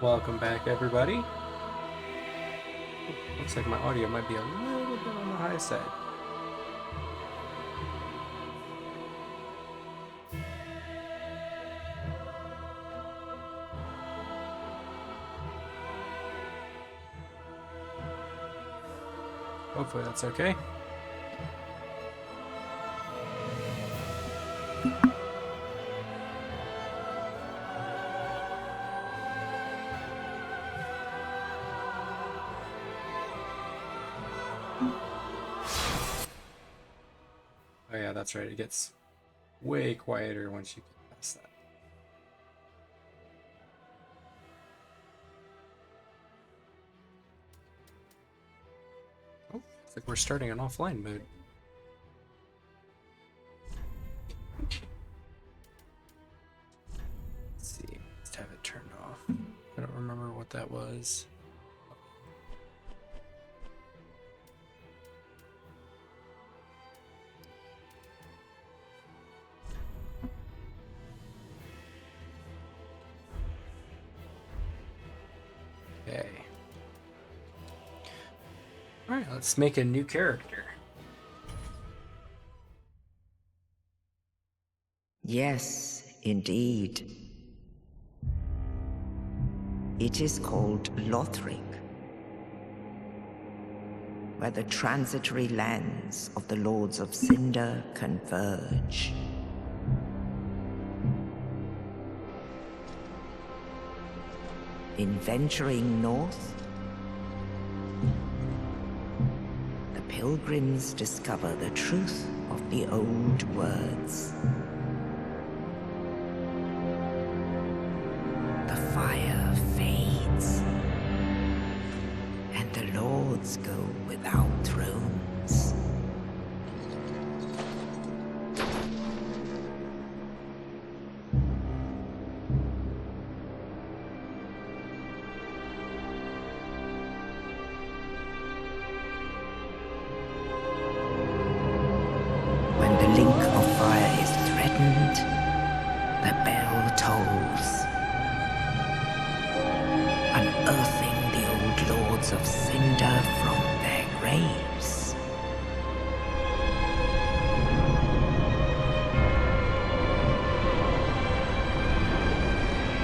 Welcome back, everybody. Looks like my audio might be a little bit on the high side. Hopefully that's okay. Oh yeah, that's right. It gets way quieter once you get past that. Oh, looks like we're starting an offline mode. Let's see. Let's have it turned off. I don't remember what that was. Okay. Alright, let's make a new character. Yes, indeed. It is called Lothric, where the transitory lands of the Lords of Cinder converge. In venturing north, the pilgrims discover the truth of the old words. The fire fades, and the lords go without thrones. When the link of fire is threatened, the bell tolls, unearthing the old lords of Cinder from their graves.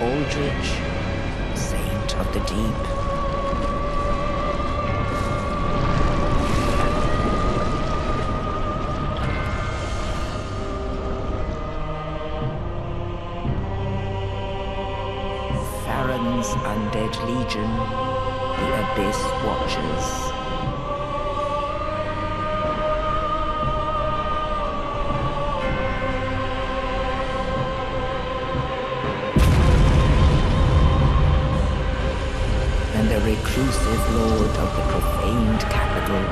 Aldrich, saint of the deep, Farron's Undead Legion, the Abyss Watchers. And the reclusive lord of the profaned capital.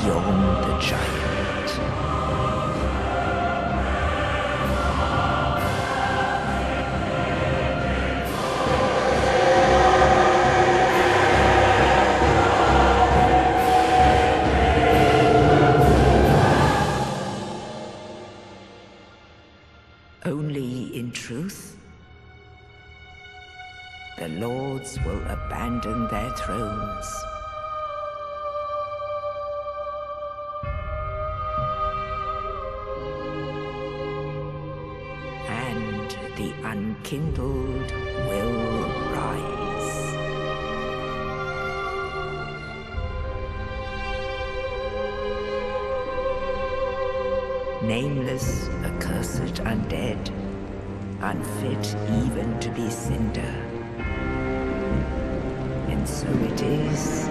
Yom the Giant. Only in truth, the lords will abandon their thrones. And the unkindled will rise. Nameless, accursed undead, unfit even to be cinder. And so it is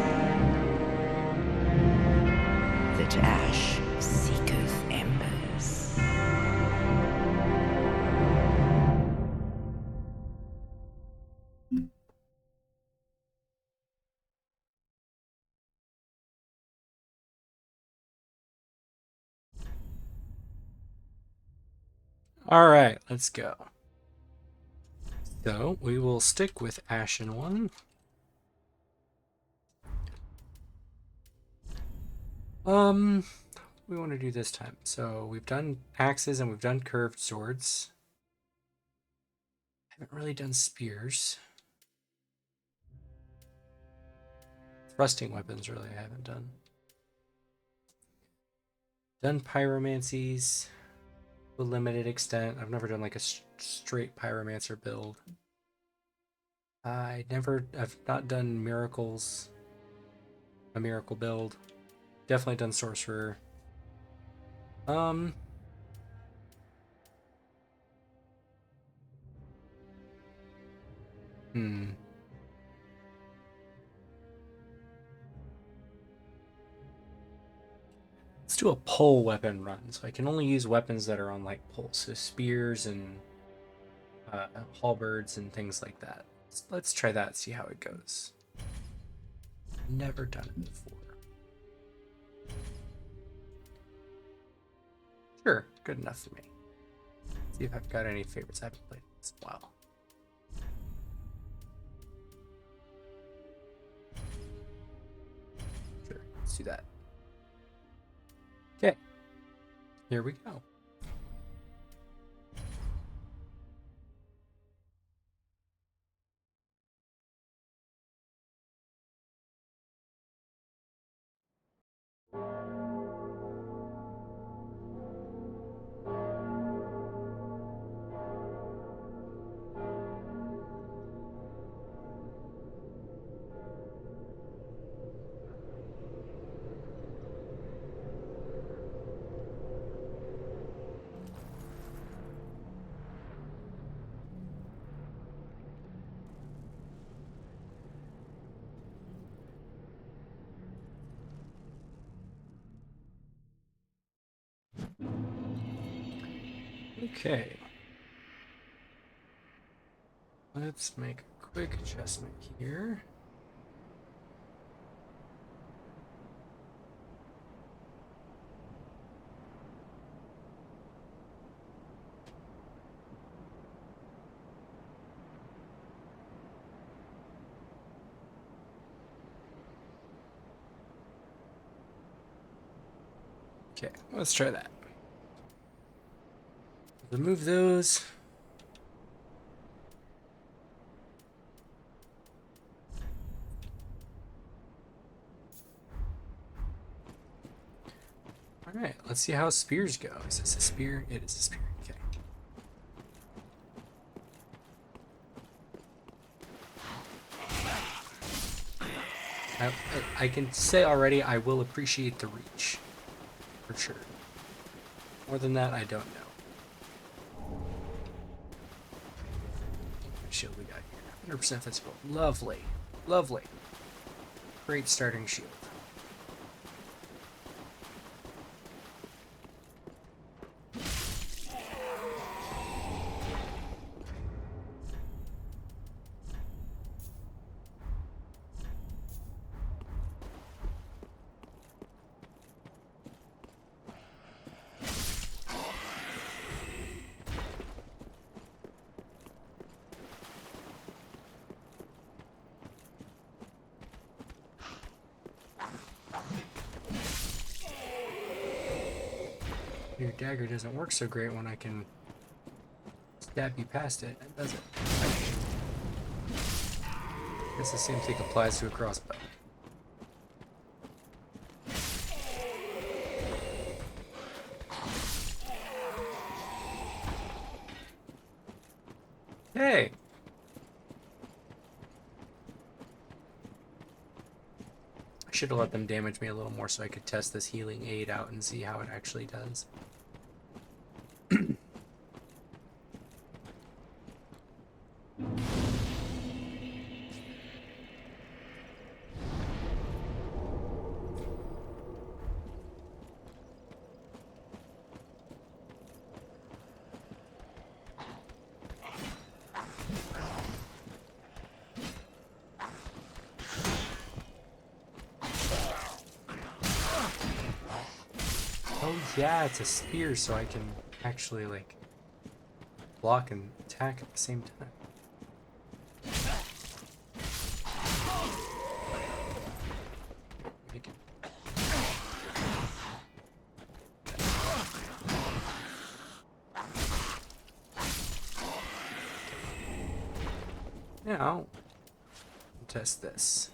that ash seeketh embers. All right, let's go. So we will stick with Ashen one. we want to do this time. So we've done axes and we've done curved swords. Haven't really done spears. Thrusting weapons, really, I haven't done. Done pyromancies to a limited extent. I've never done like a straight pyromancer build. I've not done miracles, a miracle build. Definitely done sorcerer. Let's do a pole weapon run. So I can only use weapons that are on like poles, so spears and halberds and things like that. Let's try that, see how it goes. Never done it before. Sure, good enough for me. See if I've got any favorites. I haven't played this in a while. Sure, let's do that. Okay, here we go. Okay. Let's make a quick adjustment here. Okay, let's try that. Remove those. All right, let's see how spears go. Is this a spear? It is a spear. Okay. I can say already I will appreciate the reach. For sure. More than that, I don't know. What shield we got here? 100% physical. Lovely. Lovely. Great starting shield. Your dagger doesn't work so great when I can stab you past it, does it? I guess the same thing applies to a crossbow. Hey! I should have let them damage me a little more so I could test this healing aid out and see how it actually does. Oh yeah, it's a spear, so I can actually like block and attack at the same time. Now, test this.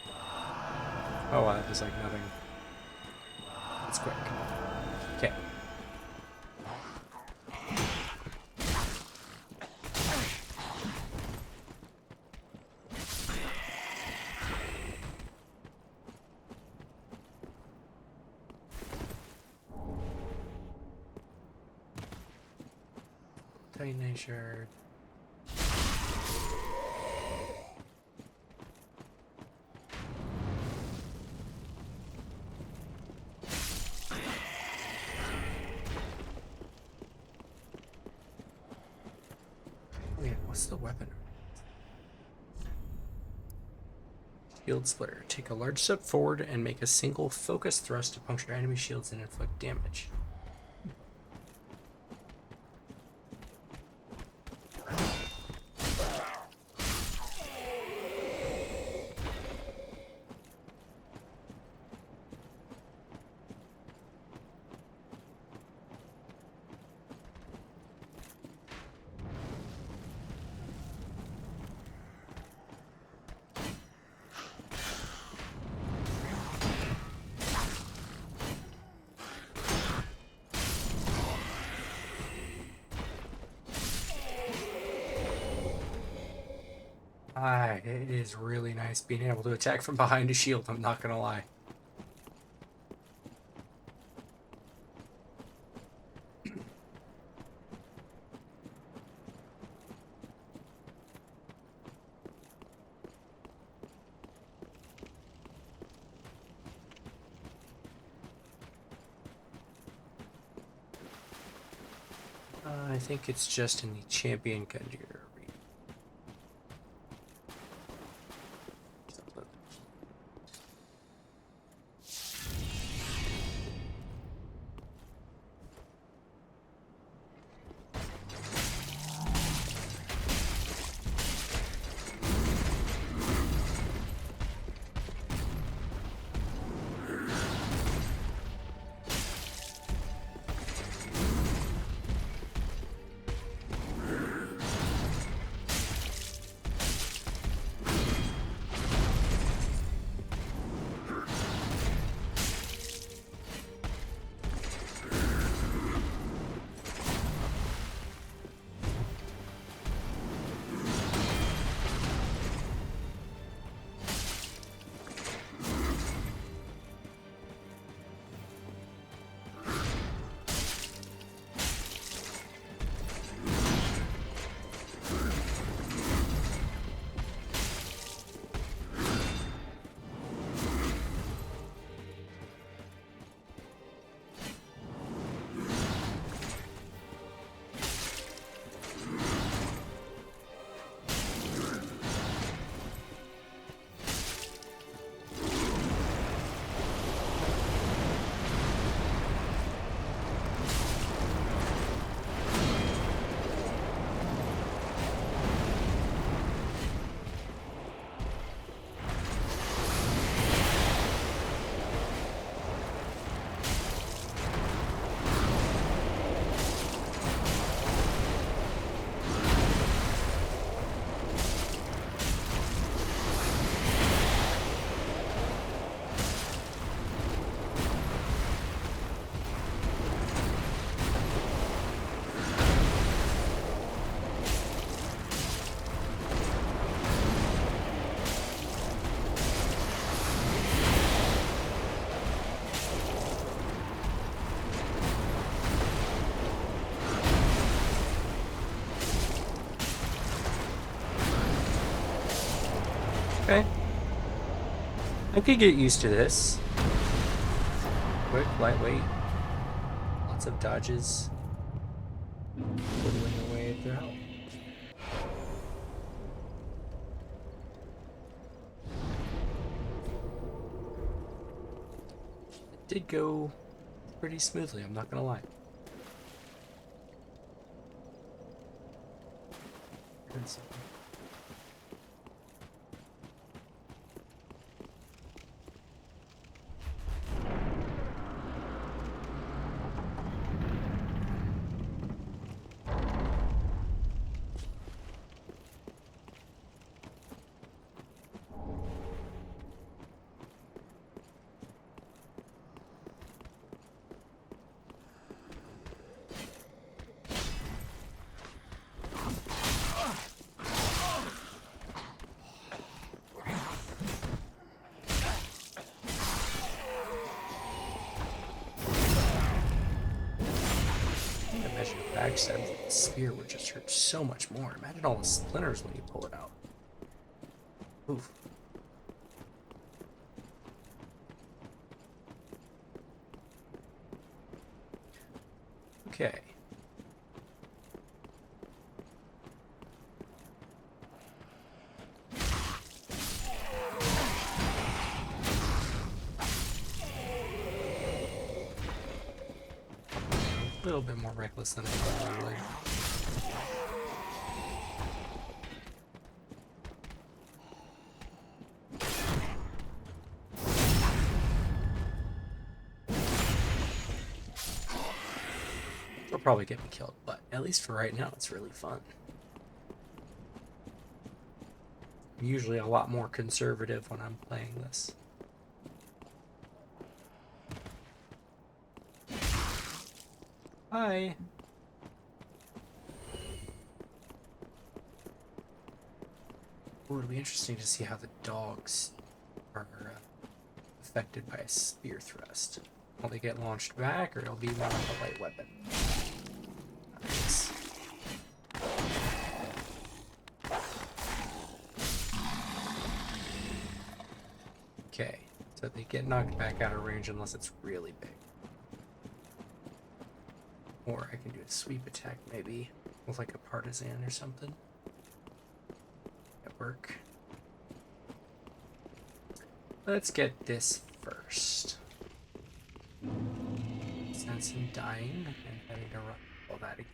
Oh wow, that was like nothing. That's quick. Okay. Tiny shard. Oh yeah, what's the weapon? Shield Splitter. Take a large step forward and make a single focus thrust to puncture enemy shields and inflict damage. It is really nice being able to attack from behind a shield, I'm not gonna lie. I think it's just in the Champion Gundyr. Okay. I could get used to this. Quick, lightweight. Lots of dodges. Whittling away at their health. It did go pretty smoothly, I'm not gonna lie. backstab with the spear would just hurt so much more. Imagine all the splinters when you pull it out. Oof. Okay. A little bit more reckless than I thought I would. It'll probably get me killed, but at least for right now, it's really fun. I'm usually a lot more conservative when I'm playing this. Hi. Ooh, it'll be interesting to see how the dogs are affected by a spear thrust. Will they get launched back, or it'll be more of a light weapon? Nice. Okay, so they get knocked back out of range unless it's really big. Or I can do a sweep attack, maybe, with like a partisan or something. At work. Let's get this first. Sense him dying and having to run all that again.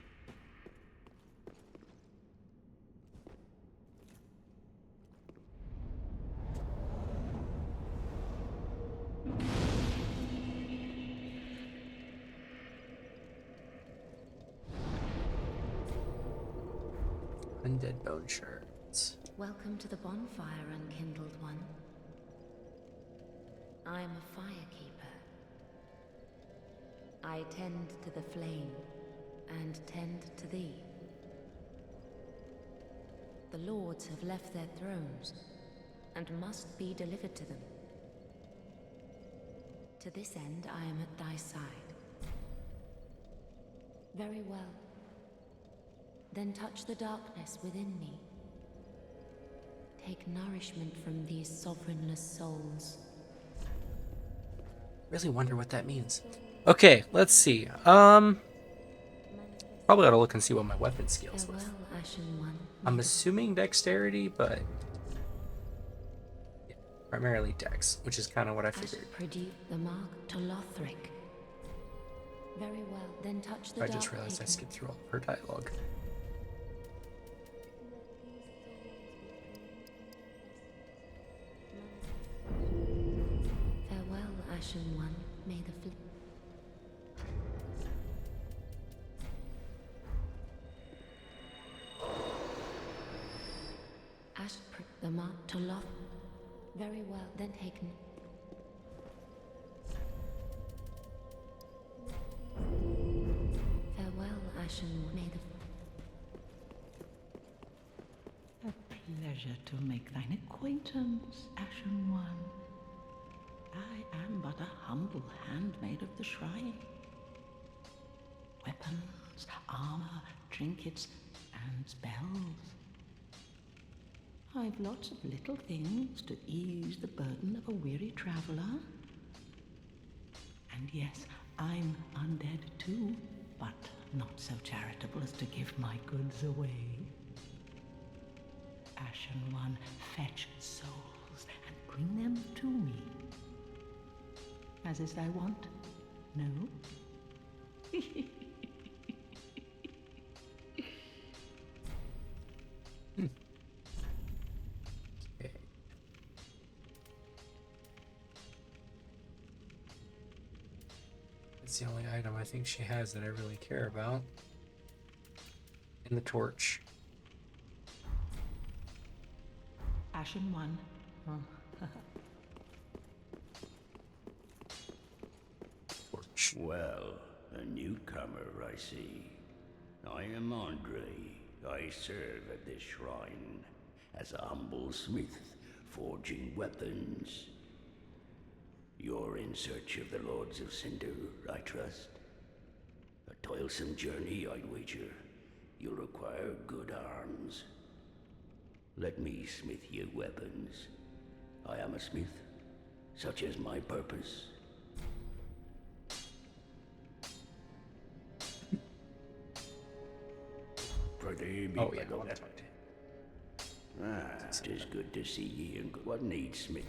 Undead bone shards. Welcome to the bonfire, unkindled one. I am a firekeeper. I tend to the flame, and tend to thee. The lords have left their thrones, and must be delivered to them. To this end, I am at thy side. Very well. Then touch the darkness within me. Take nourishment from these sovereignless souls. Really wonder what that means. Okay, let's see. Probably ought to look and see what my weapon skills with. Farewell, Ashen One. I'm assuming dexterity, but yeah, primarily dex, which is kind of what I figured. Produce the mark to Lothric. Very well. Then touch the I dark just realized I hidden. skipped through all of her dialogue. Farewell, Ashen One. May the the mark to Loth. Very well. Then taken. Farewell, Ashen One. May the A pleasure to make thine acquaintance, Ashen One. I am but a humble handmaid of the shrine. Weapons, armor, trinkets, and spells. I've lots of little things to ease the burden of a weary traveler. And yes, I'm undead too, but not so charitable as to give my goods away. Ashen One, fetch souls and bring them to me. As is thy wont? No? Okay. That's the only item I think she has that I really care about. And the torch. Ashen One. Torch. Well, a newcomer, I see. I am Andre. I serve at this shrine as a humble smith, forging weapons. You're in search of the Lords of Cinder, I trust? A toilsome journey, I'd wager. You'll require good arms. Let me smith you weapons. I am a smith, such is my purpose. Pretty Oh yeah, I people. want to talk to him. Ah, 'tis good to see ye, and what needs smith?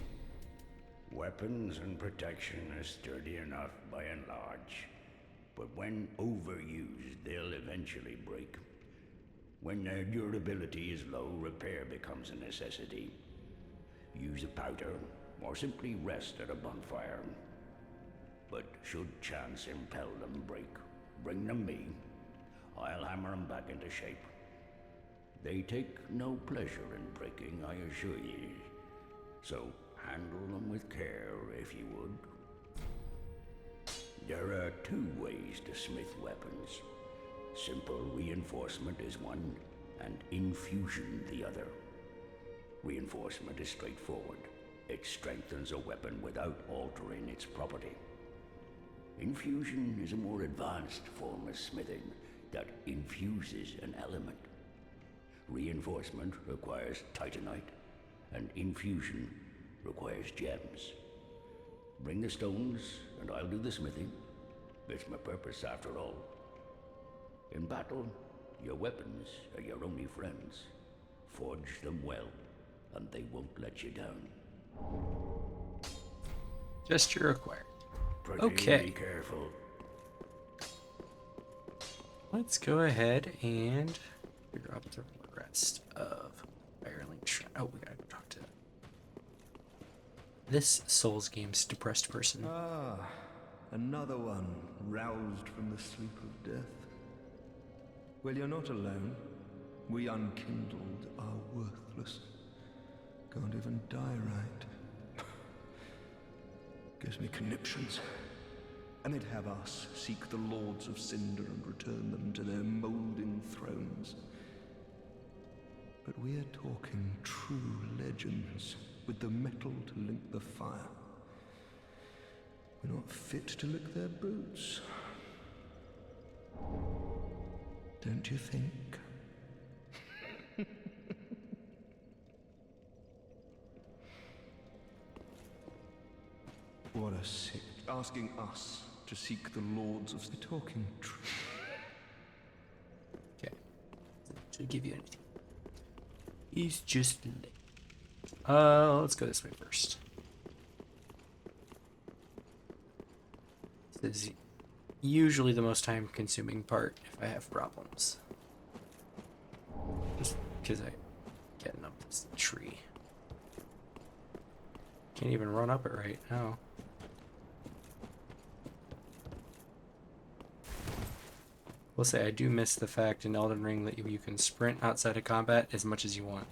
Weapons and protection are sturdy enough by and large, but when overused, they'll eventually break. When their durability is low, repair becomes a necessity. Use a powder, or simply rest at a bonfire. But should chance impel them break, bring them me. I'll hammer them back into shape. They take no pleasure in breaking, I assure ye. So handle them with care, if you would. There are 2 ways to smith weapons. Simple reinforcement is one, and infusion the other. Reinforcement is straightforward. It strengthens a weapon without altering its property. Infusion is a more advanced form of smithing that infuses an element. Reinforcement requires titanite, and infusion requires gems. Bring the stones, and I'll do the smithing. It's my purpose, after all. In battle, your weapons are your only friends. Forge them well, and they won't let you down. Gesture required. Pretty Okay. be careful. Let's go ahead and figure out the rest of Firelink Shrine. Oh, we gotta go talk to this Souls game's depressed person. Ah, another one roused from the sleep of death. Well, you're not alone. We unkindled are worthless. Can't even die right. Gives me conniptions. And they'd have us seek the Lords of Cinder and return them to their moulding thrones. But we're talking true legends, with the metal to link the fire. We're not fit to lick their boots. Don't you think? What a sick... Asking us to seek the Lords of... We're talking true. Okay. Should give you anything. He's just late. Let's go this way first. This is usually the most time consuming part if I have problems. Just because I'm getting up this tree. Can't even run up it right now. Will say I do miss the fact in Elden Ring that you can sprint outside of combat as much as you want.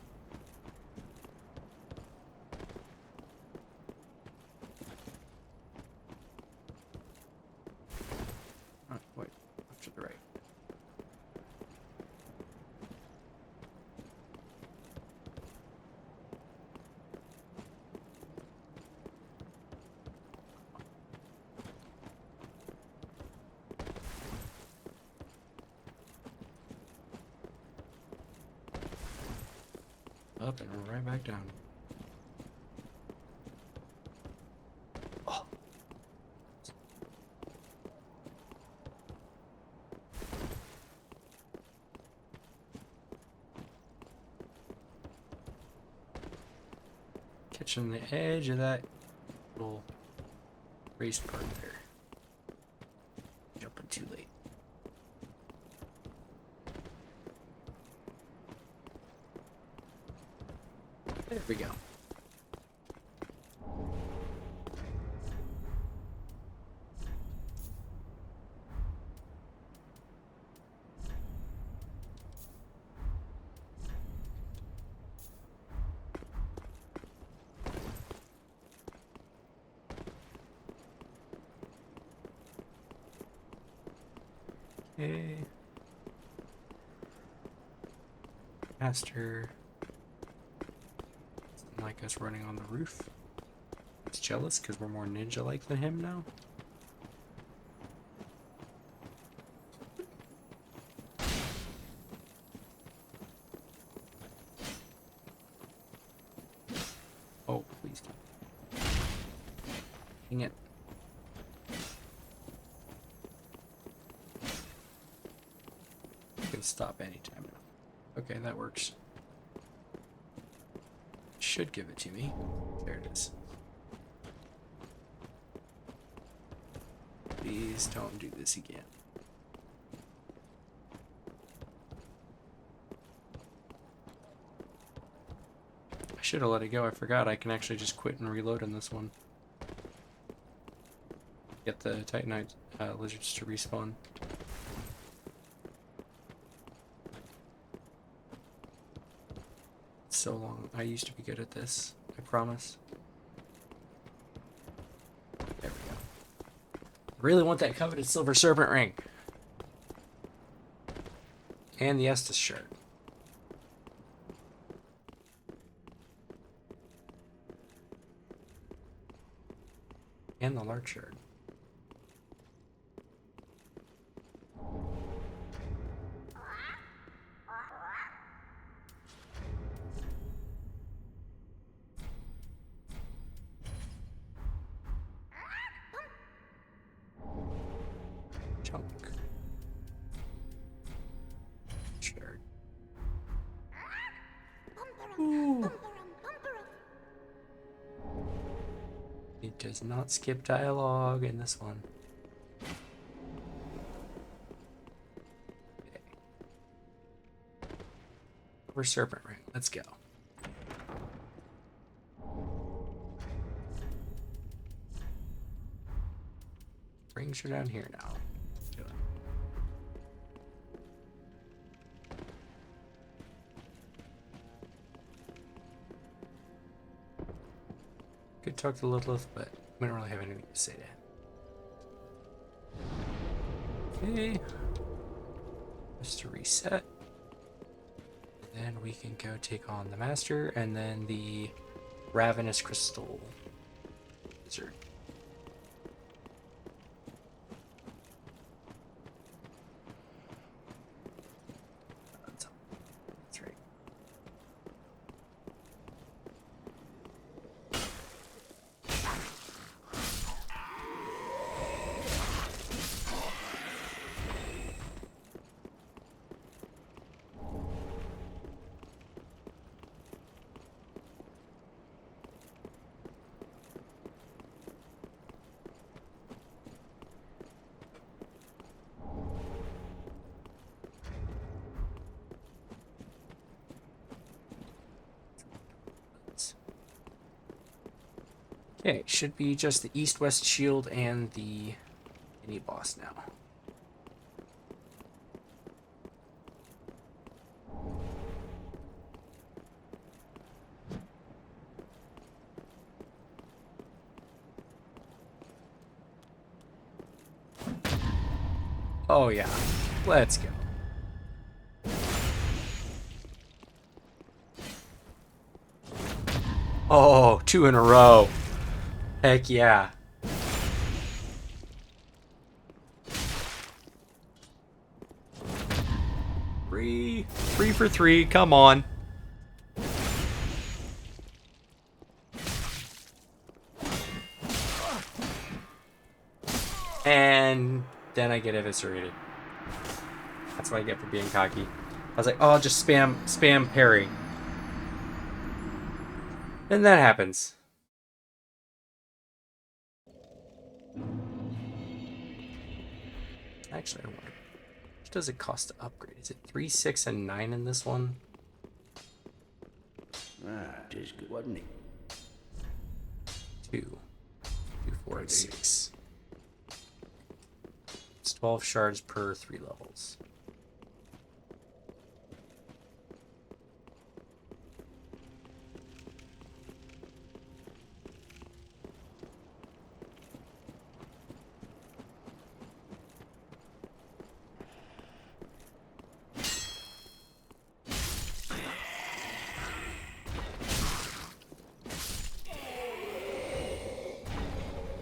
Oh, wait, off to the right. Up and right back down. Oh. Catching the edge of that little raised part there. Jumping too late. There we go. Okay. Master. Like us running on the roof. He's jealous because we're more ninja-like than him now. Dang it. You can stop anytime now. Okay, that works. Should give it to me. There it is. Please don't do this again. I should have let it go. I forgot I can actually just quit and reload in this one. Get the Titanite lizards to respawn. So long. I used to be good at this. I promise. There we go. Really want that coveted silver serpent ring. And the Estus shard. And the large shard. Chunk. Shard. Ooh. It does not skip dialogue in this one. Okay. We're Serpent Ring. Let's go. Rings are down here now. Let's do it. Could talk to Lilith, but we don't really have anything to say to him. Okay. Just to reset. Then we can go take on the Master and then the Ravenous Crystal Lizard. That's right. Okay, should be just the east-west shield and the mini boss now. Oh yeah, let's go. Oh, 2 in a row. Heck yeah. Three for 3, come on. And then I get eviscerated. That's what I get for being cocky. I was like, oh, I'll just spam parry. And that happens. Actually, I wonder, how much does it cost to upgrade? Is it 3, 6, and 9 in this one? Ah, it is good, wasn't it? 2, 4, and 6. It's 12 shards per 3 levels.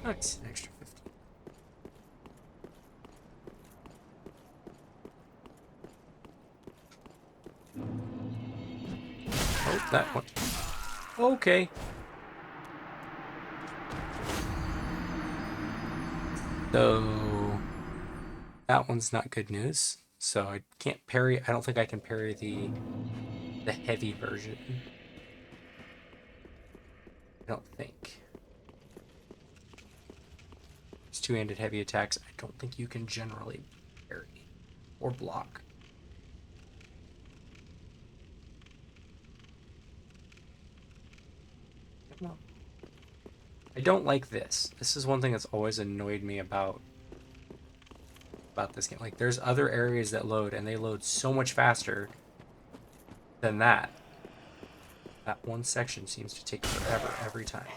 Nice, an extra 50. Oh, that one. Okay. So that one's not good news. So I can't parry. I don't think I can parry the heavy version. I don't think. It's two-handed heavy attacks. I don't think you can generally parry or block. I don't like this. This is one thing that's always annoyed me about this game. Like, there's other areas that load, and they load so much faster than that. That one section seems to take forever every time.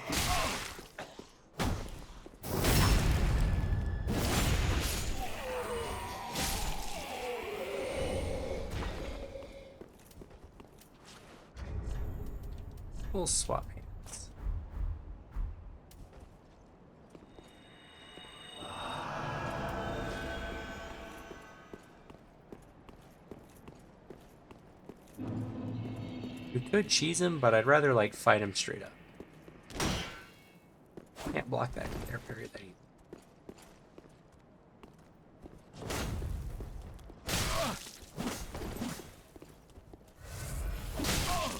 We'll swap hands. We could cheese him, but I'd rather like fight him straight up. Can't block that air parry that either.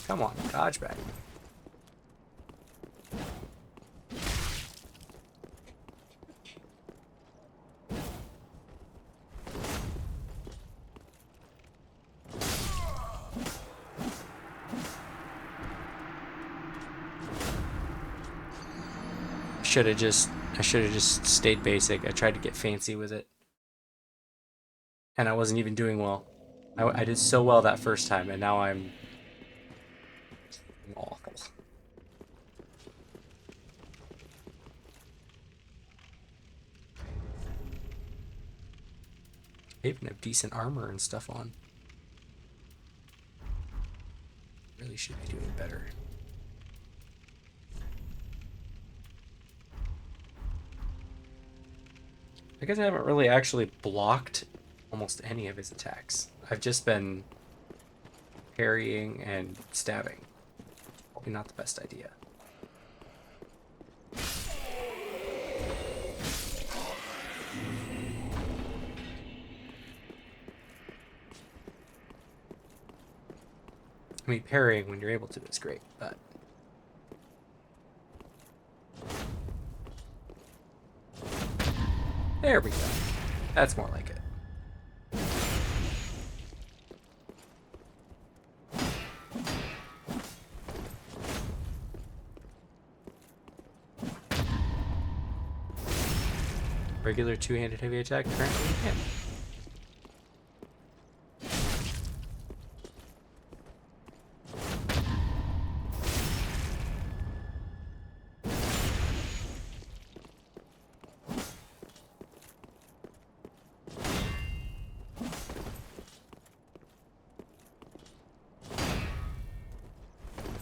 Come on, dodge back. I should have just stayed basic. I tried to get fancy with it, and I wasn't even doing well. I did so well that first time, and now I'm awful. I even have decent armor and stuff on. Really should be doing better. I guess I haven't really actually blocked almost any of his attacks. I've just been parrying and stabbing. Probably not the best idea. I mean, parrying when you're able to is great, but... There we go. That's more like it. Regular two-handed heavy attack currently hit.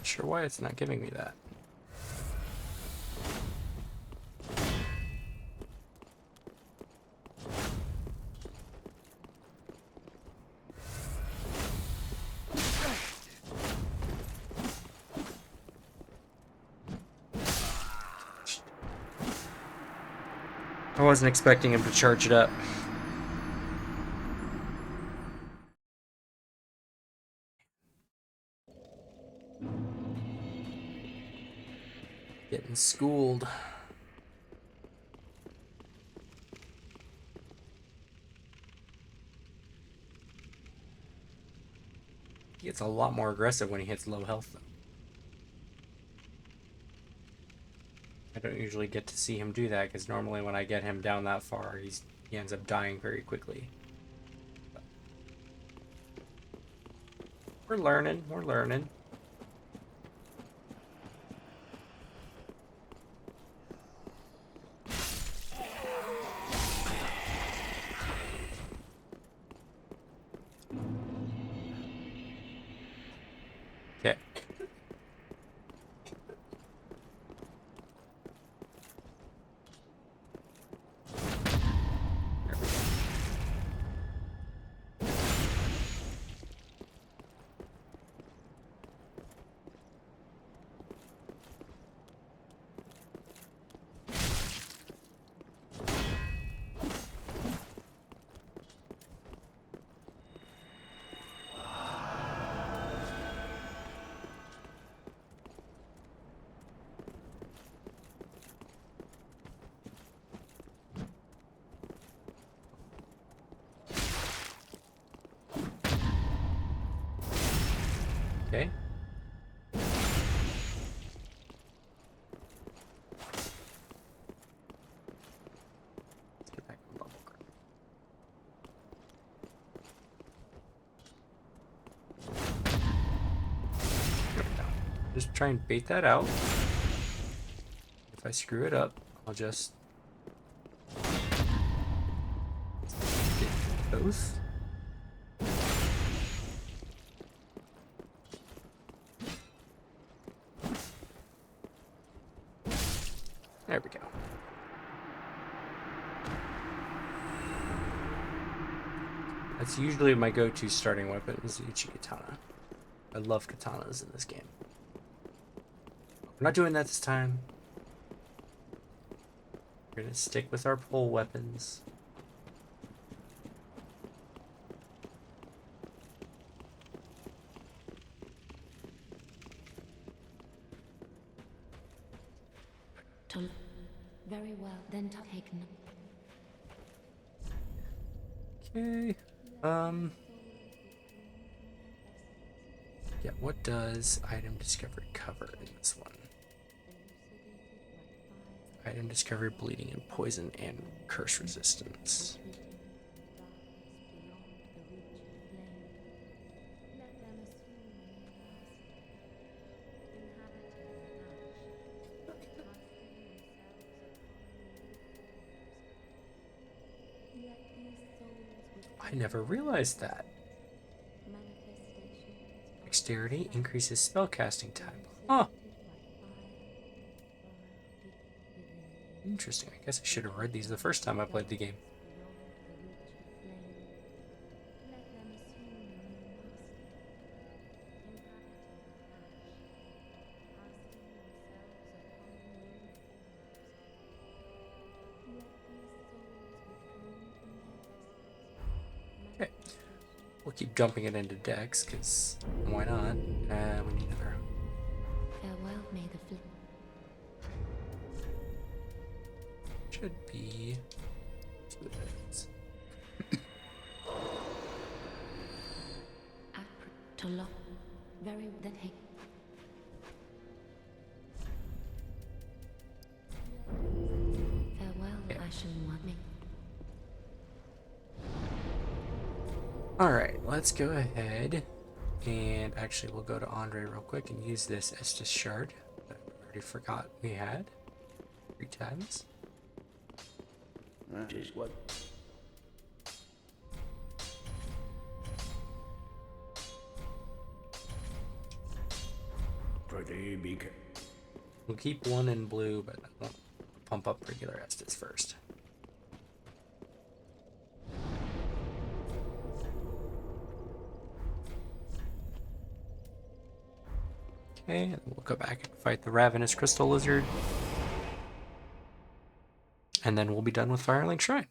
Sure why it's not giving me that. I wasn't expecting him to charge it up. Getting schooled. He gets a lot more aggressive when he hits low health, though. I don't usually get to see him do that, because normally when I get him down that far, he ends up dying very quickly. But we're learning, we're learning. Okay. try and bait that out. If I screw it up, I'll just get both. There we go. That's usually my go-to starting weapon is the Ichi-Katana. I love katanas in this game. We're not doing that this time. We're gonna stick with our pole weapons. Very well, then taken. Okay. Yeah, what does item discovery cover in this one? Item discovery, bleeding and poison, and curse resistance. I never realized that. Dexterity increases spellcasting time. Huh. Interesting. I guess I should have read these the first time I played the game. Okay. We'll keep dumping it into Dex, because why not? We need another. Farewell, may the flip. Should be 2 of those. To lock. Very then hey. Farewell, Ashen-Ninja. Alright, let's go ahead and actually we'll go to Andre real quick and use this Estus shard that I already forgot we had 3 times. That is what. Pretty big. We'll keep 1 in blue, but I won't pump up regular Estus first. Okay, and we'll go back and fight the Ravenous Crystal Lizard. And then we'll be done with Firelink Shrine.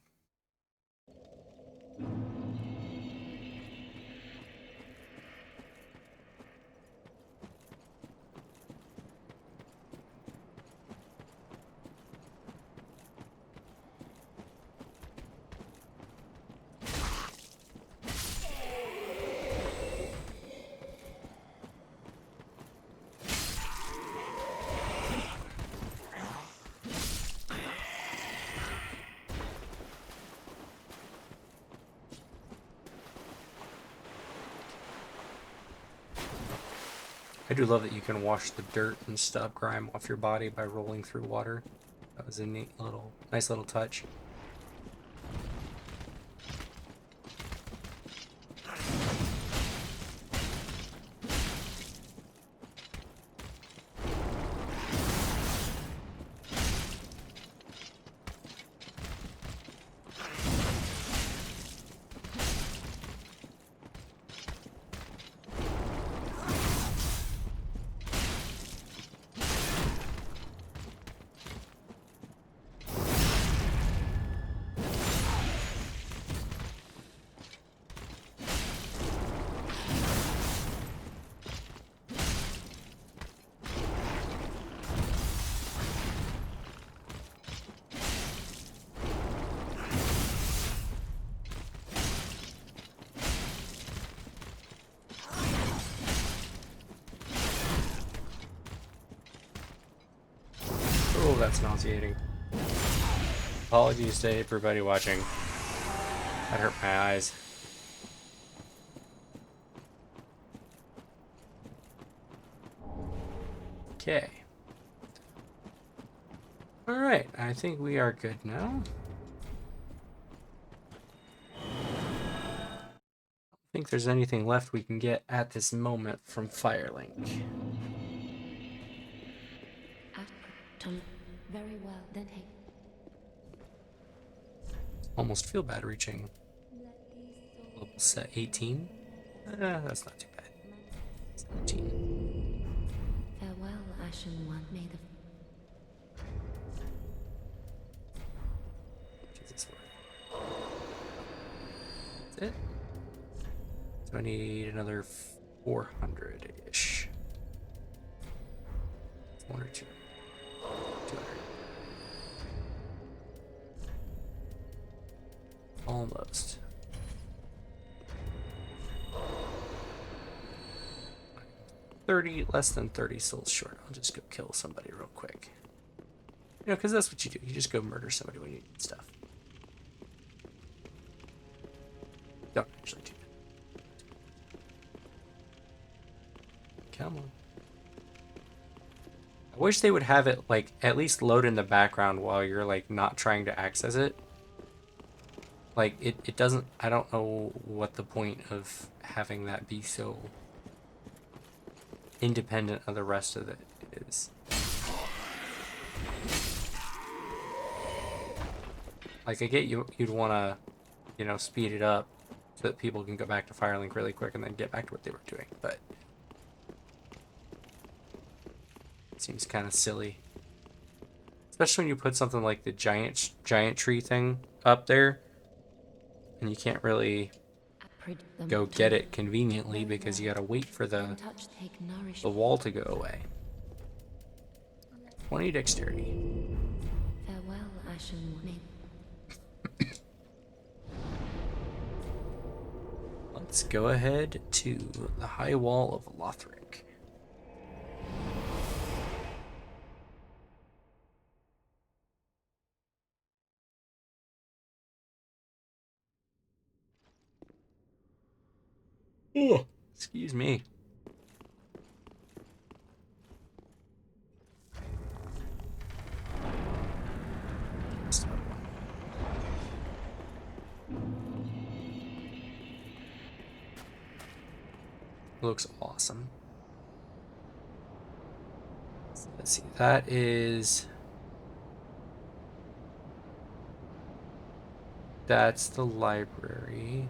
I do love that you can wash the dirt and stuff, grime off your body by rolling through water. That was a nice little touch. Oh, that's nauseating. Apologies to everybody watching. That hurt my eyes. Okay. Alright, I think we are good now. I don't think there's anything left we can get at this moment from Firelink. Very well, then hey. Almost feel bad reaching level set 18. That's not too bad. 17. Farewell, Ashen One. May the Jesus Lord. That's it. So I need another 400-ish. One or two. 200. Almost. Less than 30 souls short. I'll just go kill somebody real quick. You know, because that's what you do. You just go murder somebody when you need stuff. Don't actually do that. Come on. I wish they would have it, like, at least load in the background while you're, like, not trying to access it. Like, it doesn't... I don't know what the point of having that be so independent of the rest of it is. Like, I get you'd want to, you know, speed it up so that people can go back to Firelink really quick and then get back to what they were doing, but it seems kind of silly. Especially when you put something like the giant tree thing up there, and you can't really go get it conveniently because you gotta wait for the wall to go away. 20 dexterity. farewell, Ashen One. Let's go ahead to the high wall of Lothric. Oh, excuse me. Looks awesome. Let's see, that is... That's the library.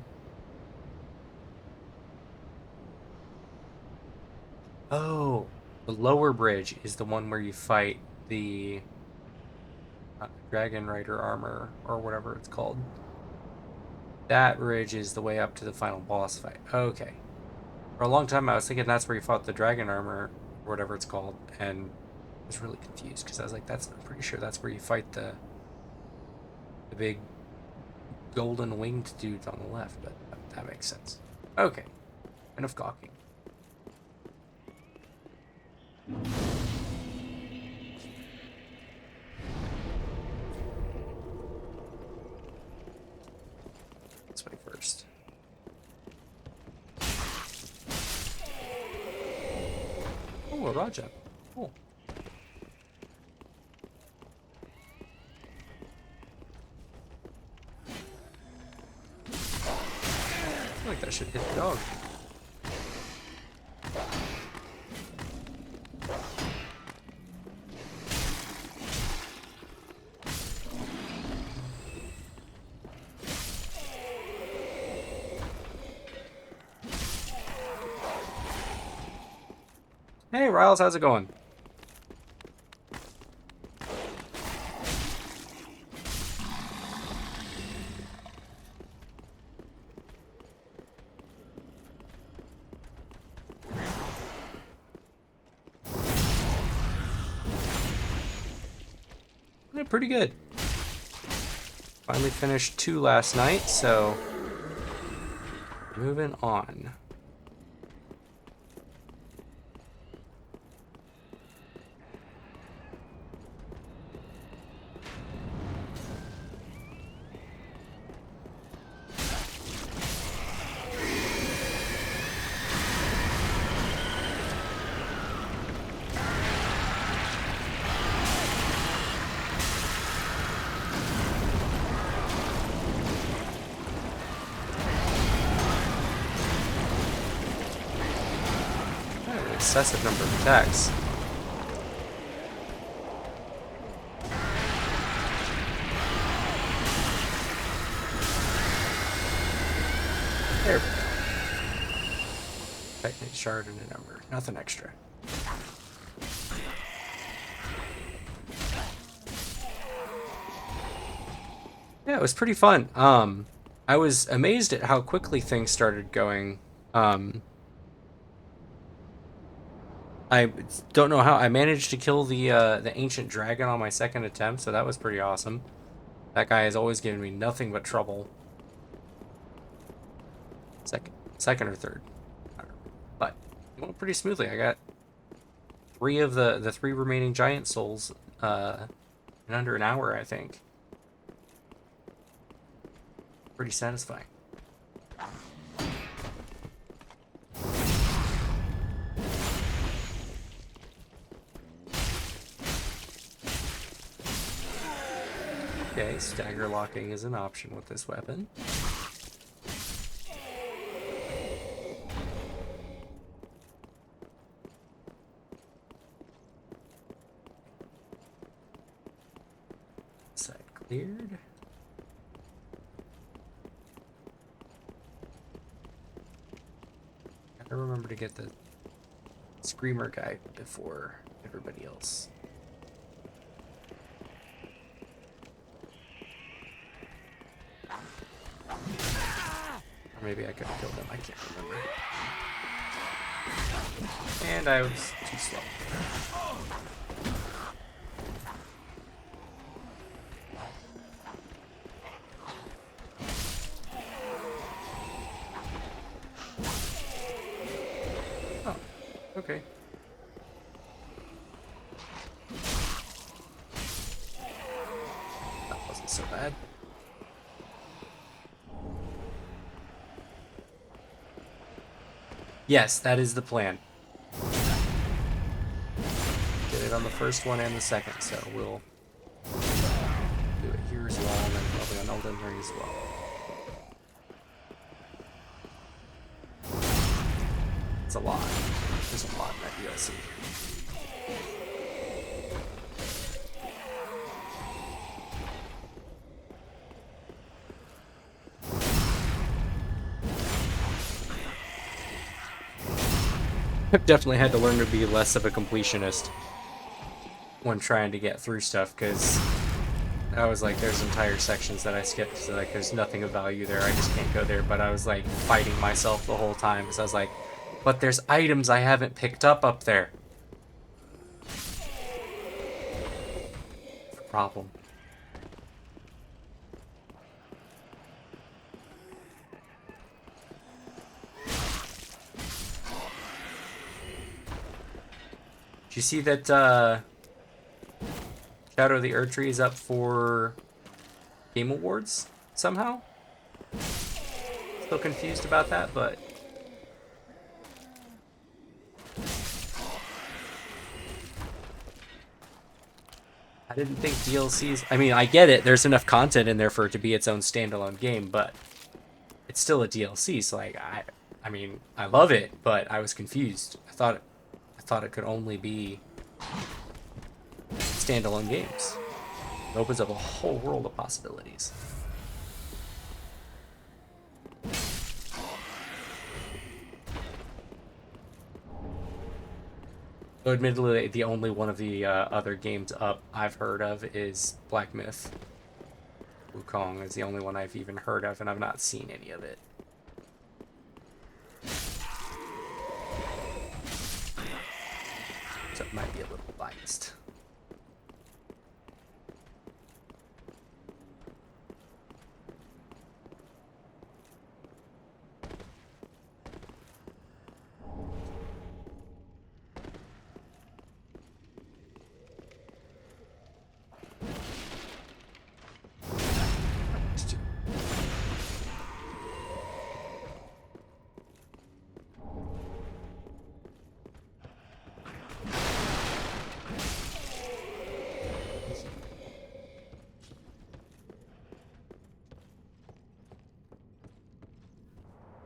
Oh, the lower bridge is the one where you fight the Dragon Rider armor, or whatever it's called. That bridge is the way up to the final boss fight. Okay. For a long time I was thinking that's where you fought the dragon armor, or whatever it's called, and I was really confused because I was like, I'm pretty sure that's where you fight the big golden winged dudes on the left, but that makes sense. Okay. Enough gawking. This way first. Oh, a Raja. Cool. I feel like that should hit the dog. Hey, Riles, how's it going? Yeah, pretty good. Finally finished 2 last night, so moving on. excessive number of attacks. There we go. Technic shard and a number. Nothing extra. Yeah, it was pretty fun. I was amazed at how quickly things started going. I don't know how I managed to kill the ancient dragon on my second attempt, so that was pretty awesome. That guy has always given me nothing but trouble. Second or third, I don't know. But it went pretty smoothly. I got 3 of the 3 remaining giant souls in under an hour, I think. Pretty satisfying. Okay, stagger locking is an option with this weapon. Side cleared. Gotta remember to get the Screamer guy before everybody else. Or maybe I could have killed him, I can't remember. And I was too slow. Oh, okay. That wasn't so bad. Yes, that is the plan. Did it on the first one and the second, so we'll do it here as well, and then probably on Elden Ring as well. It's a lot. There's a lot in that DLC. I've definitely had to learn to be less of a completionist when trying to get through stuff, because I was like, there's entire sections that I skipped, so like there's nothing of value there, I just can't go there, but I was like fighting myself the whole time, because I was like, but there's items I haven't picked up there. Problem. Did you see that Shadow of the Erdtree is up for Game Awards somehow? Still confused about that, but I didn't think DLCs... I mean, I get it. There's enough content in there for it to be its own standalone game, but it's still a DLC, so like, I mean, I love it, but I was confused. I thought it could only be standalone games. It opens up a whole world of possibilities. So admittedly, the only one of the other games up I've heard of is Black Myth. Wukong is the only one I've even heard of, and I've not seen any of it. So it might be a little biased.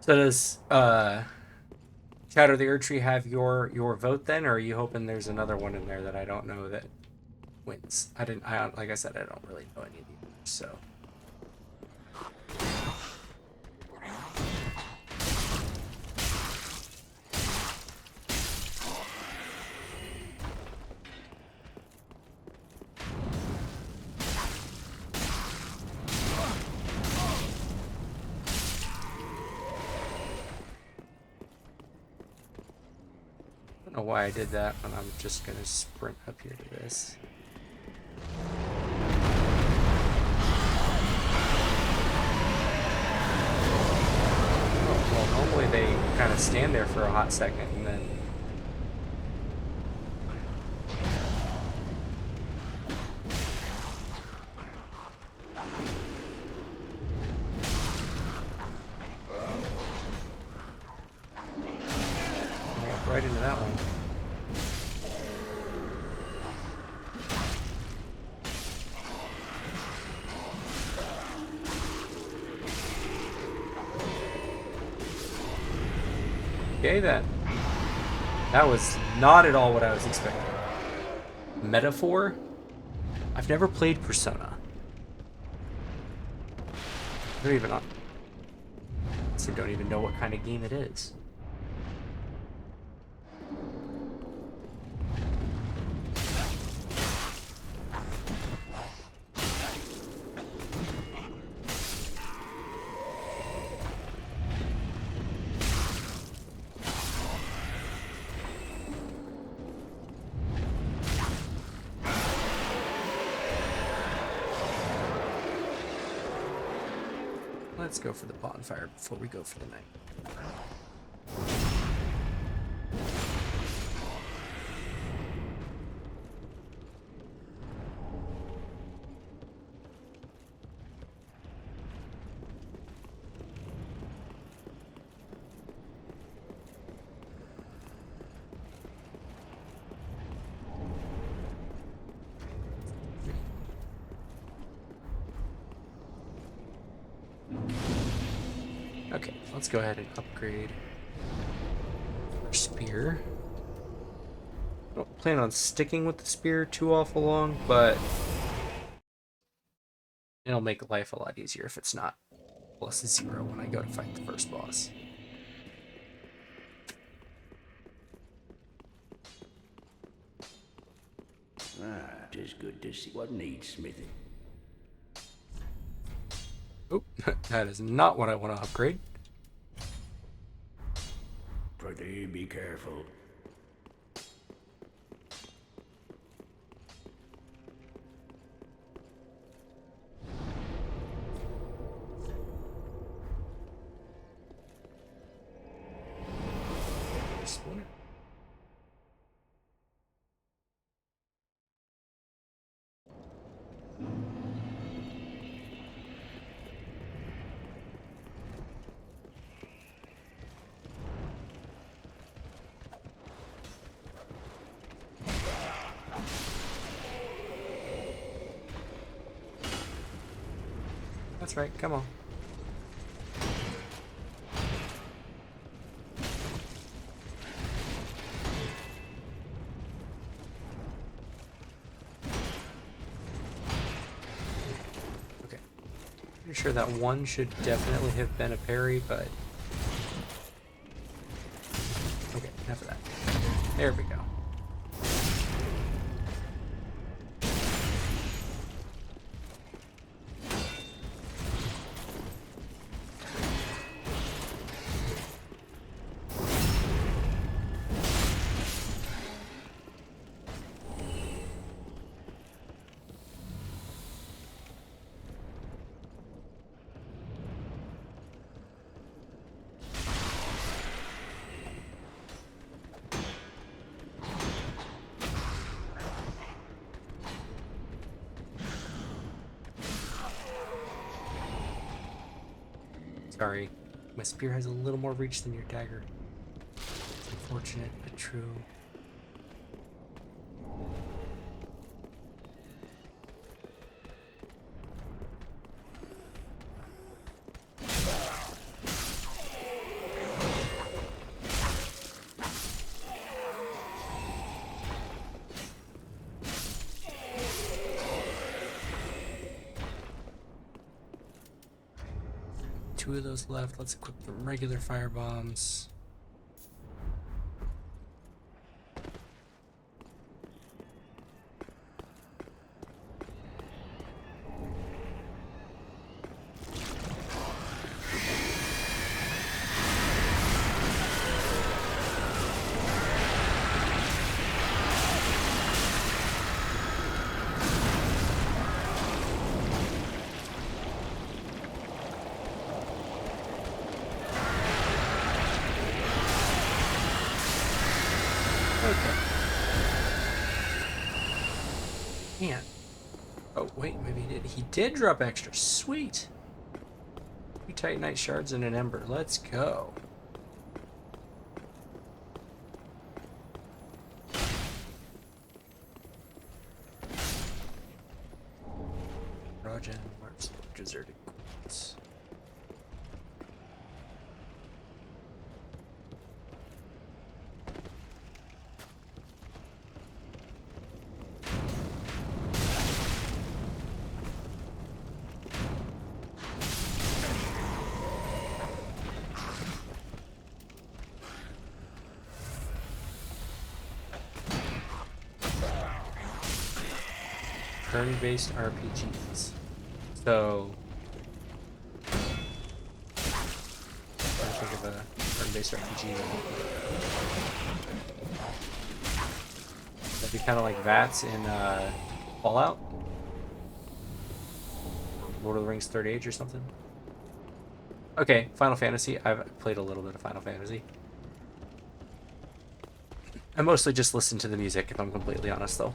So does Shadow the Erdtree have your vote then, or are you hoping there's another one in there that I don't know that wins? Like I said, I don't really know any of the others, so. I don't know why I did that, but I'm just gonna sprint up here to this. Oh, well, normally they kind of stand there for a hot second and then. Right into that one. Okay then. That was not at all what I was expecting. Metaphor? I've never played Persona. I don't even know what kind of game it is. Let's go for the bonfire before we go for the night. Okay, let's go ahead and upgrade our spear. I don't plan on sticking with the spear too awful long, but it'll make life a lot easier if it's not +0 when I go to fight the first boss. Ah, 'tis good to see what needs smithing. Oh, that is not what I want to upgrade. Prithee, be careful. Splinter. That's right, come on. Okay. Pretty sure that one should definitely have been a parry, but... Okay, enough of that. There we go. Sorry, my spear has a little more reach than your dagger. It's unfortunate, but true. 2 of those left. Let's equip the regular fire bombs. Man. Oh, wait, maybe he did. He did drop extra. Sweet. 3 Titanite shards and an ember. Let's go. Rojan, Mars, deserted quartz. Turn-based RPGs. So, I think of a turn-based RPG. That'd be kind of like VATS in Fallout, Lord of the Rings Third Age or something. Okay, Final Fantasy. I've played a little bit of Final Fantasy. I mostly just listen to the music, if I'm completely honest, though.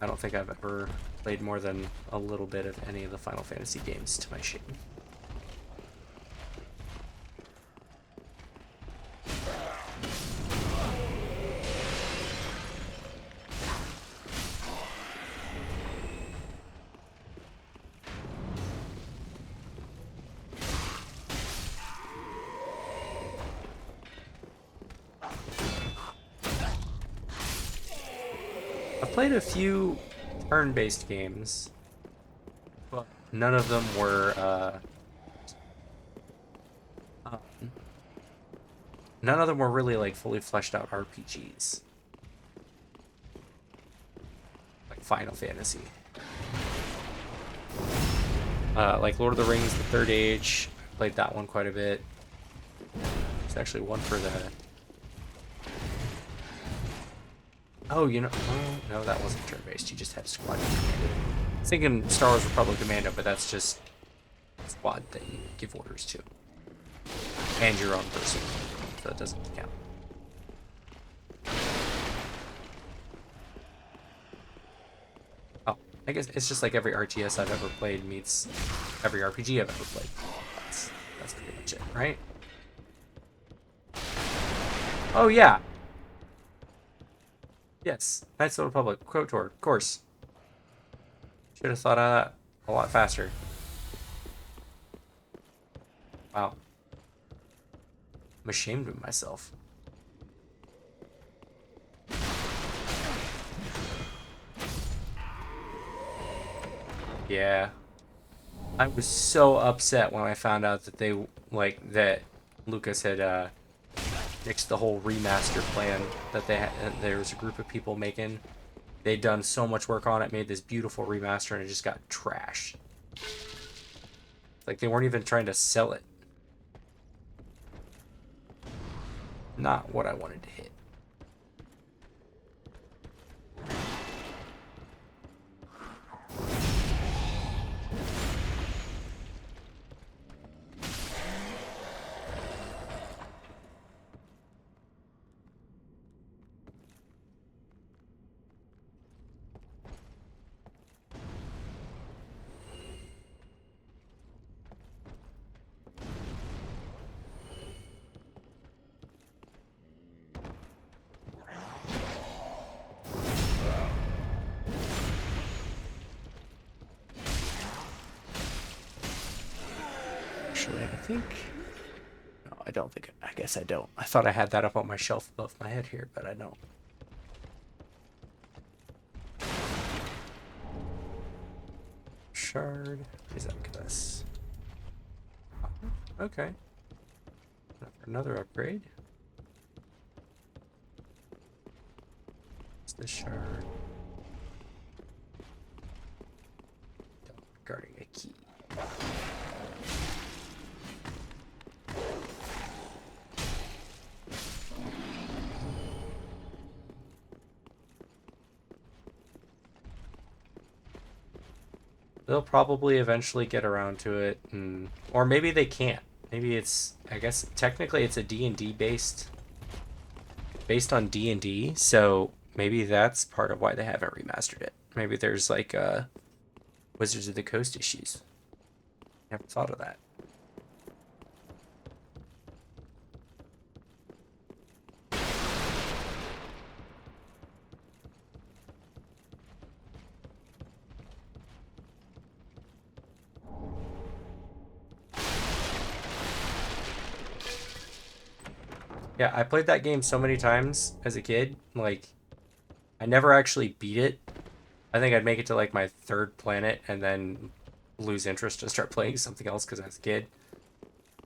I don't think I've ever played more than a little bit of any of the Final Fantasy games, to my shame. I've played a few turn-based games, but none of them were really like fully fleshed out RPGs, like Final Fantasy. Like Lord of the Rings, the Third Age. I played that one quite a bit. There's actually one for the. Oh, you know, oh, no, that wasn't turn-based. You just had Squad Commando. I was thinking Star Wars Republic Commando, but that's just a squad that you give orders to. And your own person, so that doesn't count. Oh, I guess it's just like every RTS I've ever played meets every RPG I've ever played. That's pretty much it, right? Oh, yeah. Yes, Knights of the Republic, KOTOR, of course. Should have thought of that a lot faster. Wow. I'm ashamed of myself. Yeah. I was so upset when I found out that that Lucas had, nixed the whole remaster plan that there was a group of people making. They'd done so much work on it, made this beautiful remaster, and it just got trashed. Like they weren't even trying to sell it. Not what I wanted to hit. Actually, I think... No, I don't think... I guess I don't. I thought I had that up on my shelf above my head here, but I don't. Shard. What does that give us? Okay. Another upgrade. What's the shard? Guarding a key. They'll probably eventually get around to it, or maybe they can't. Maybe it's, I guess technically it's a D&D based on D&D, so maybe that's part of why they haven't remastered it. Maybe there's like Wizards of the Coast issues. Never thought of that. Yeah, I played that game so many times as a kid. Like, I never actually beat it. I think I'd make it to like my 3rd planet and then lose interest and start playing something else because I was a kid.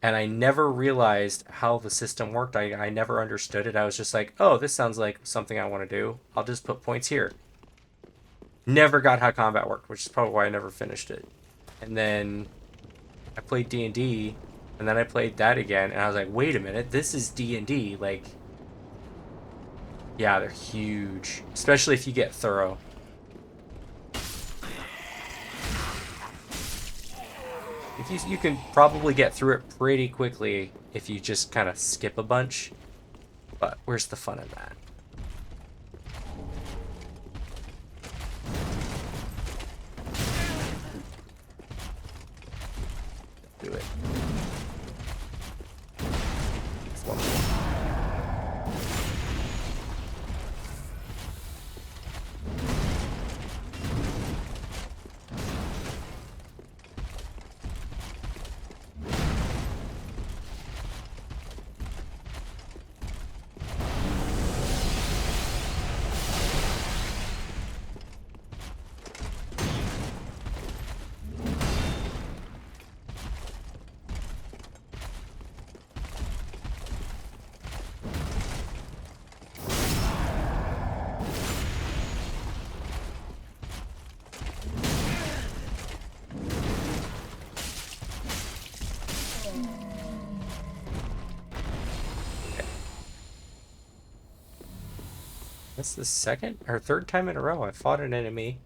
And I never realized how the system worked. I never understood it. I was just like, oh, this sounds like something I want to do. I'll just put points here. Never got how combat worked, which is probably why I never finished it. And then I played D&D, and then I played that again, and I was like, wait a minute, this is D&D. Like, yeah, they're huge, especially if you get thorough. If you can probably get through it pretty quickly if you just kind of skip a bunch, but where's the fun in that? Do it. It's one more. That's the second or third time in a row I fought an enemy,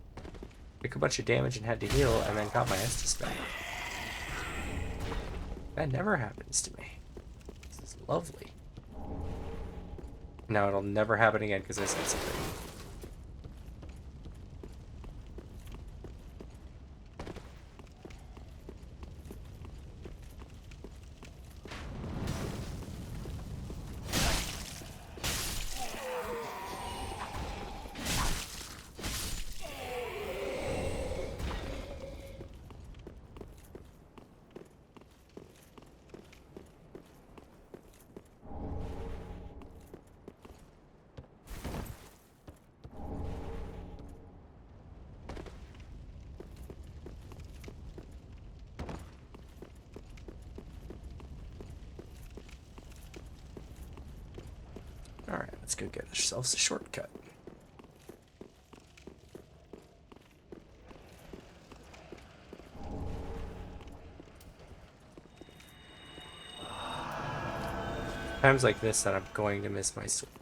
took a bunch of damage and had to heal, and then got my Estus back. That never happens to me. This is lovely. Now it'll never happen again because I said something. Alright, let's go get ourselves a shortcut. Times like this that I'm going to miss my sword.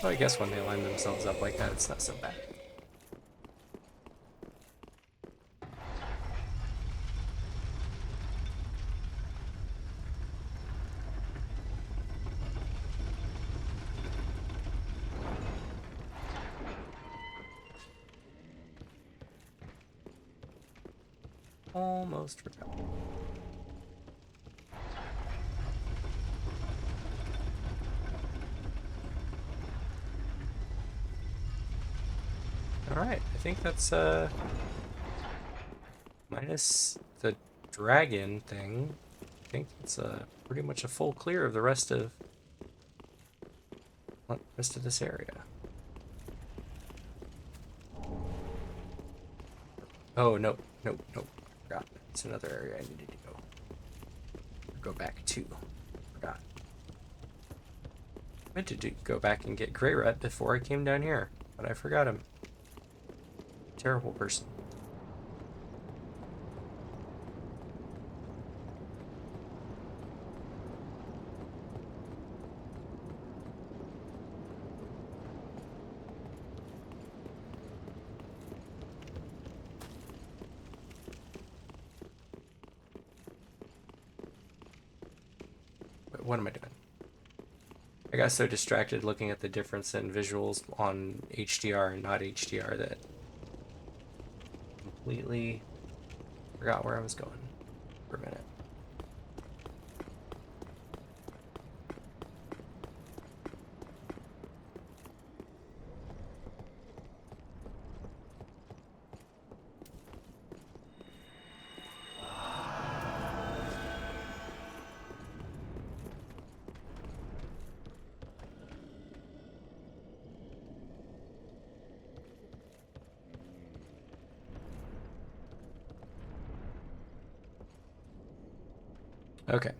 Well, I guess when they line themselves up like that, it's not so bad. Almost forgot. Alright, I think that's minus the dragon thing. I think it's pretty much a full clear of the rest of the rest of this area. Oh, no, no, no. Forgot. It's another area I needed to go. Go back to. Forgot. I meant to go back and get Greyrut before I came down here, but I forgot him. Terrible person. What am I doing? I got so distracted looking at the difference in visuals on HDR and not HDR that completely forgot where I was going for a minute. Okay.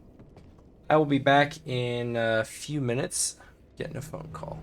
I will be back in a few minutes getting a phone call.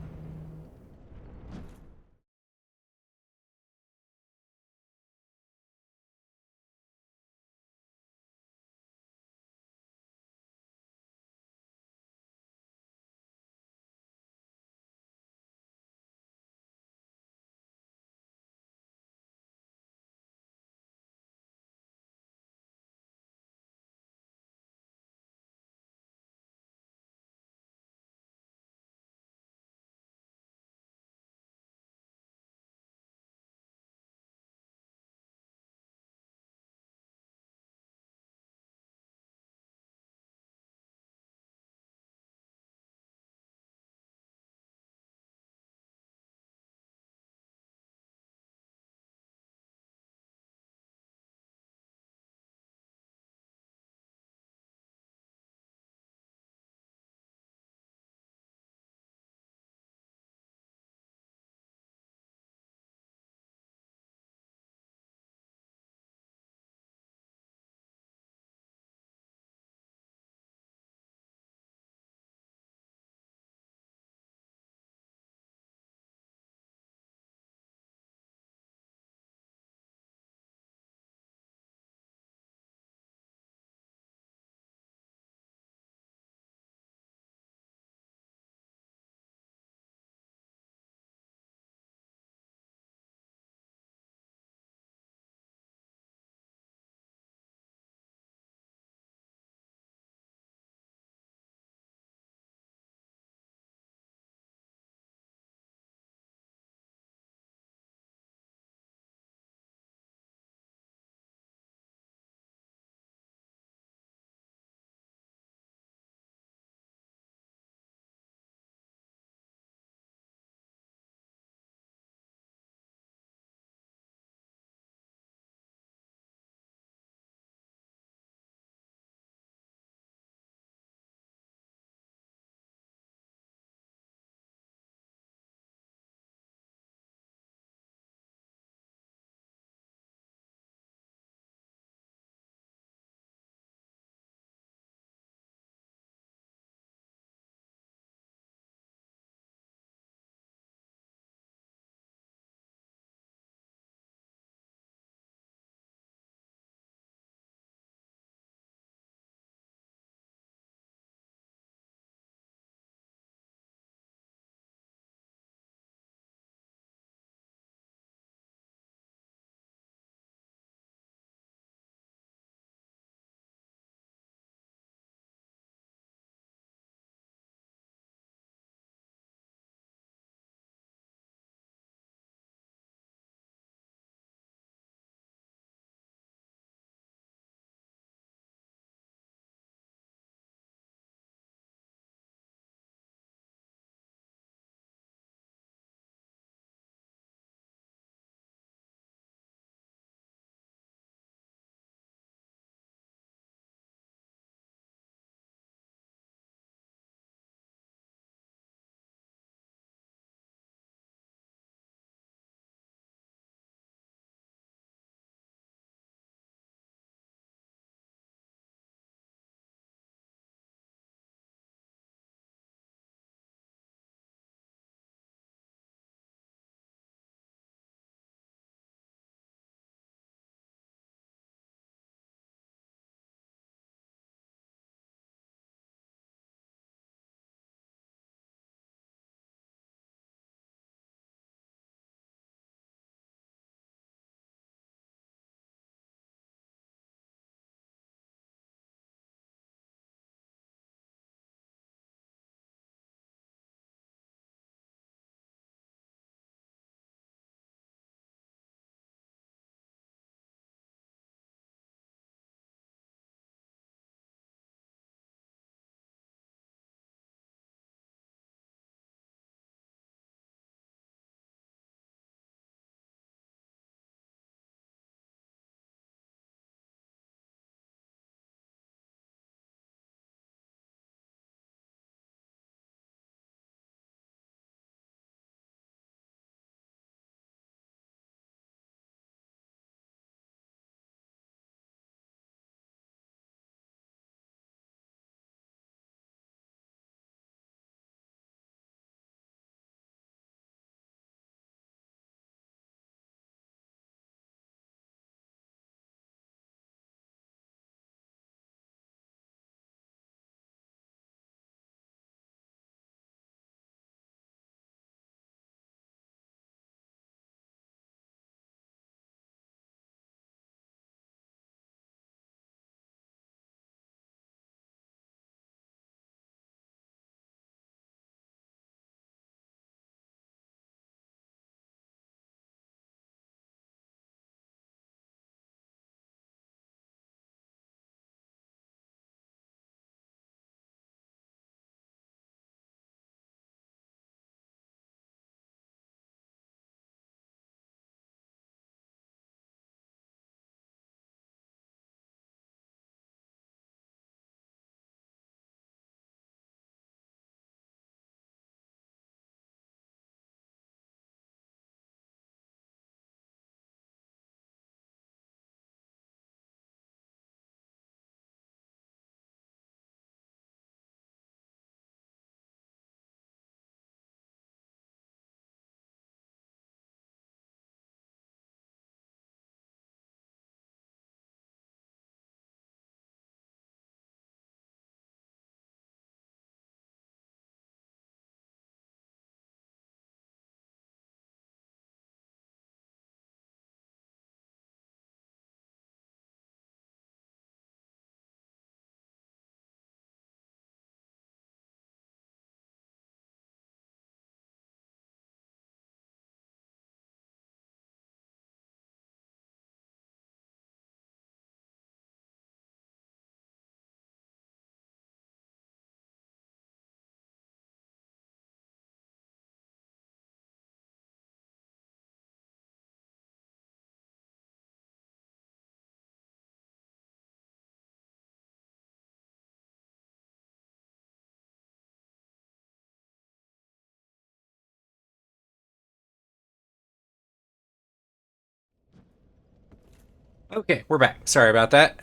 Okay, we're back. Sorry about that.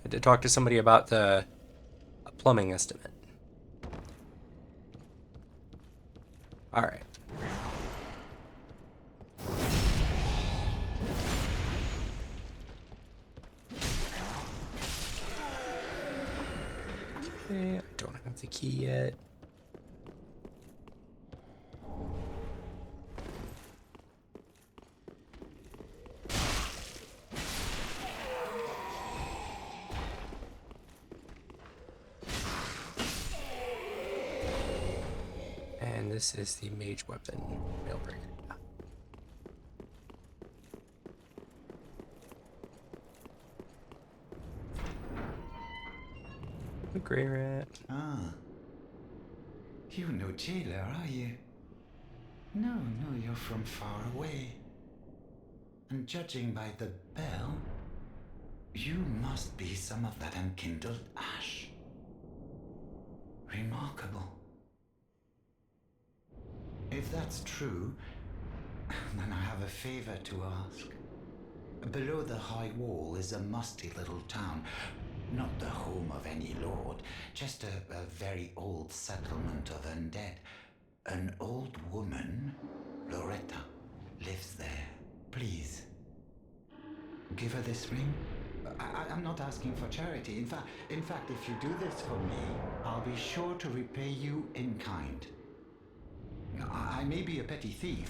Had to talk to somebody about the plumbing estimate. All right. Okay, I don't have the key yet. And this is the mage weapon, Mailbreaker. The Grey Rat. Ah. You're no jailer, are you? No, you're from far away. And judging by the bell, you must be some of that unkindled ash. Remarkable. If that's true, then I have a favor to ask. Below the high wall is a musty little town. Not the home of any lord, just a very old settlement of undead. An old woman, Loretta, lives there. Please, give her this ring. I'm not asking for charity. In fact, if you do this for me, I'll be sure to repay you in kind. I may be a petty thief,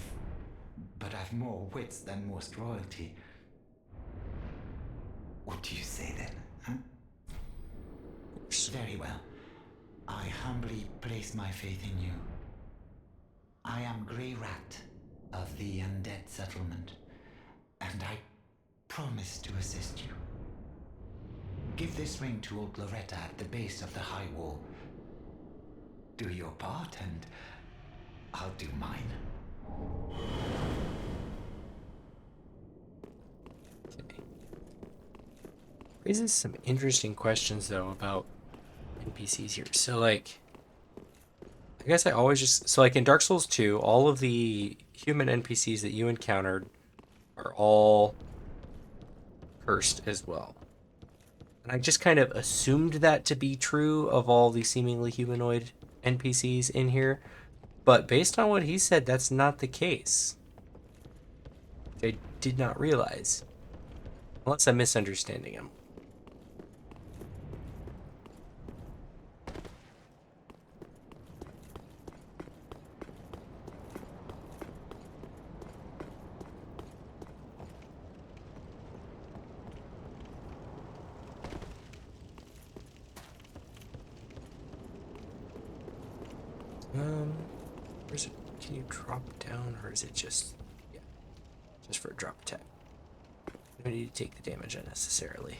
but I've more wits than most royalty. What do you say then, huh? Very well. I humbly place my faith in you. I am Grey Rat of the Undead Settlement, and I promise to assist you. Give this ring to old Loretta at the base of the high wall. Do your part, and I'll do mine. Okay. Raises some interesting questions, though, about NPCs here. So, like, I guess I always just... So, like, in Dark Souls 2, all of the human NPCs that you encountered are all cursed as well. And I just kind of assumed that to be true of all the seemingly humanoid NPCs in here. But based on what he said, that's not the case. I did not realize. Unless I'm misunderstanding him. Where's it? Can you drop down, or is it just, yeah, just for a drop attack? You don't need to take the damage unnecessarily.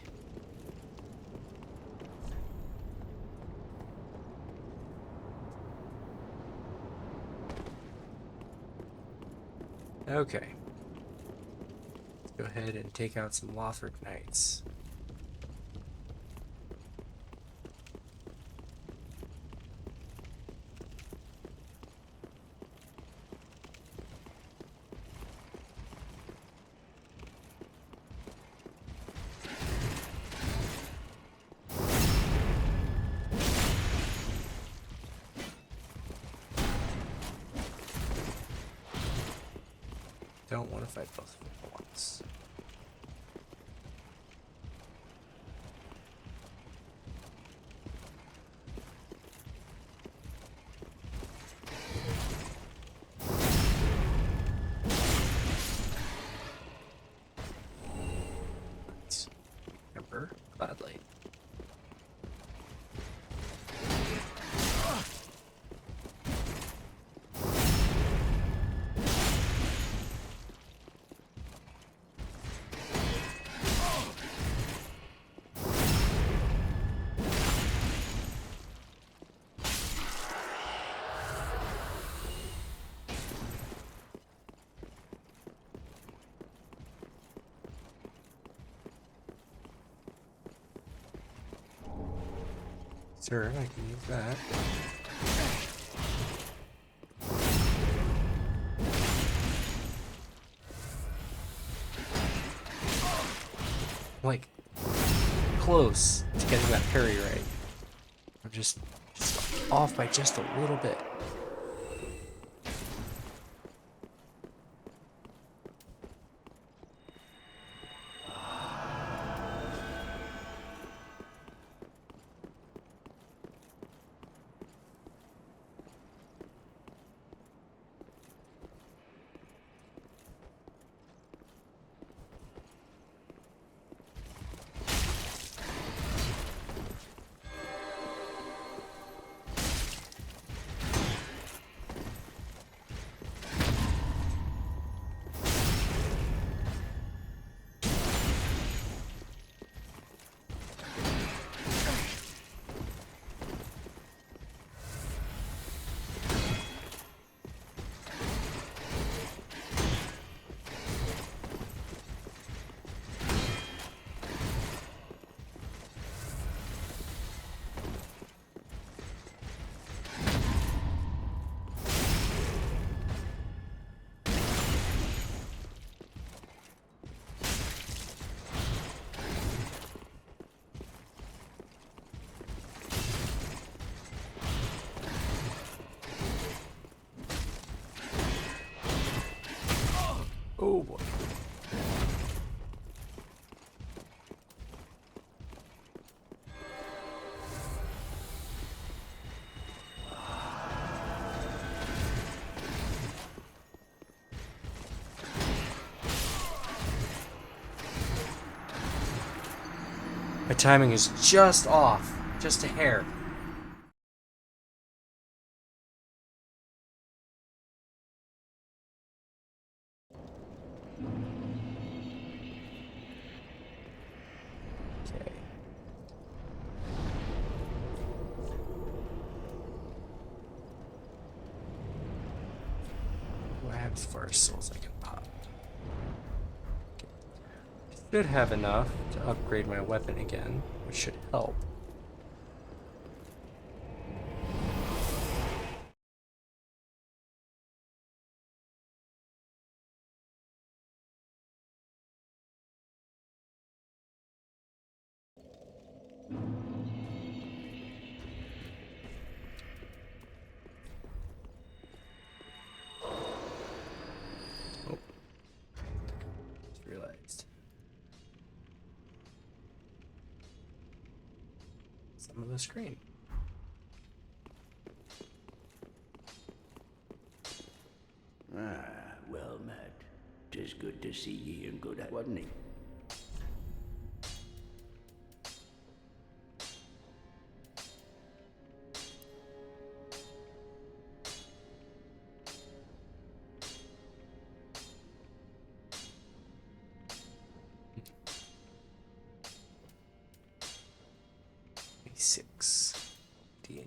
Okay. Let's go ahead and take out some Lothric Knights. Don't want to fight both of them at once. Remember, gladly. Sure, I can use that. close to getting that parry right. I'm just off by just a little bit. Oh boy. My timing is just off, just a hair. Okay. What do I have as far as souls I can pop? Should have enough to upgrade my weapon again, which should help. Oh, just realized. Some of the screen. Well met. 'Tis good to see ye in good health, wasn't he? Six. Yeah,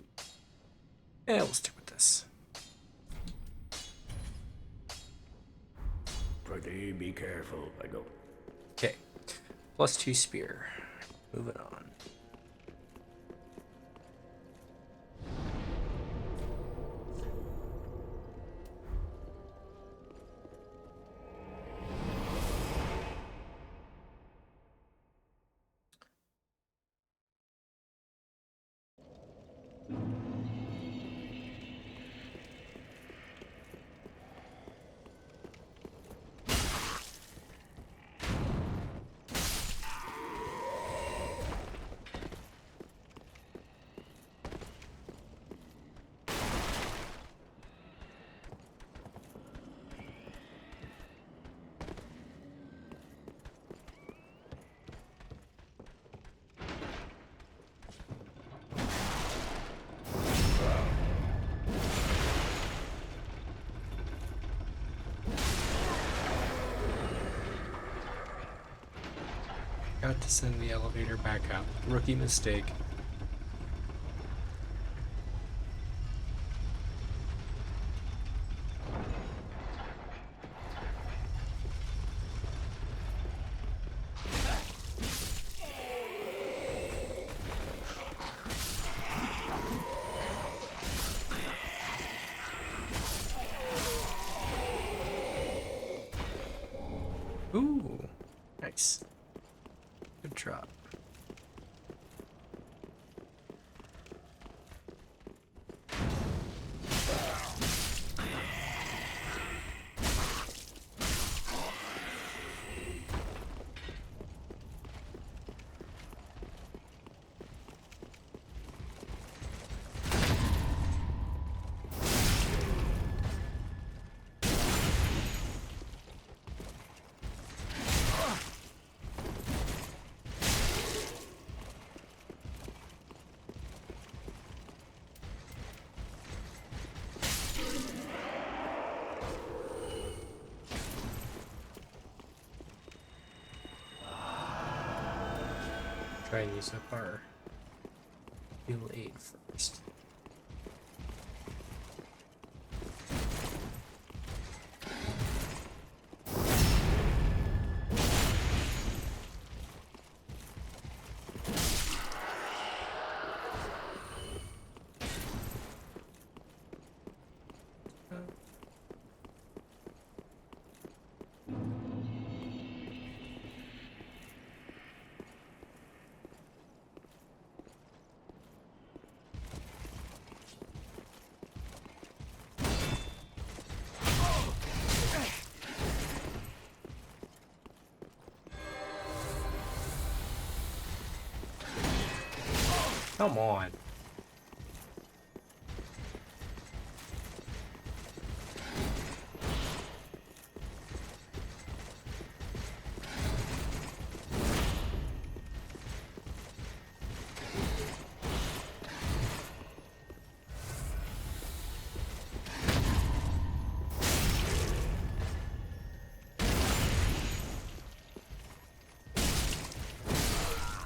we'll stick with this. Pretty be careful, I go. Okay. +2 spear. Moving on. Got to send the elevator back up. Rookie mistake. Ooh, nice. Good drop. try and use up our heal aid first. Come on.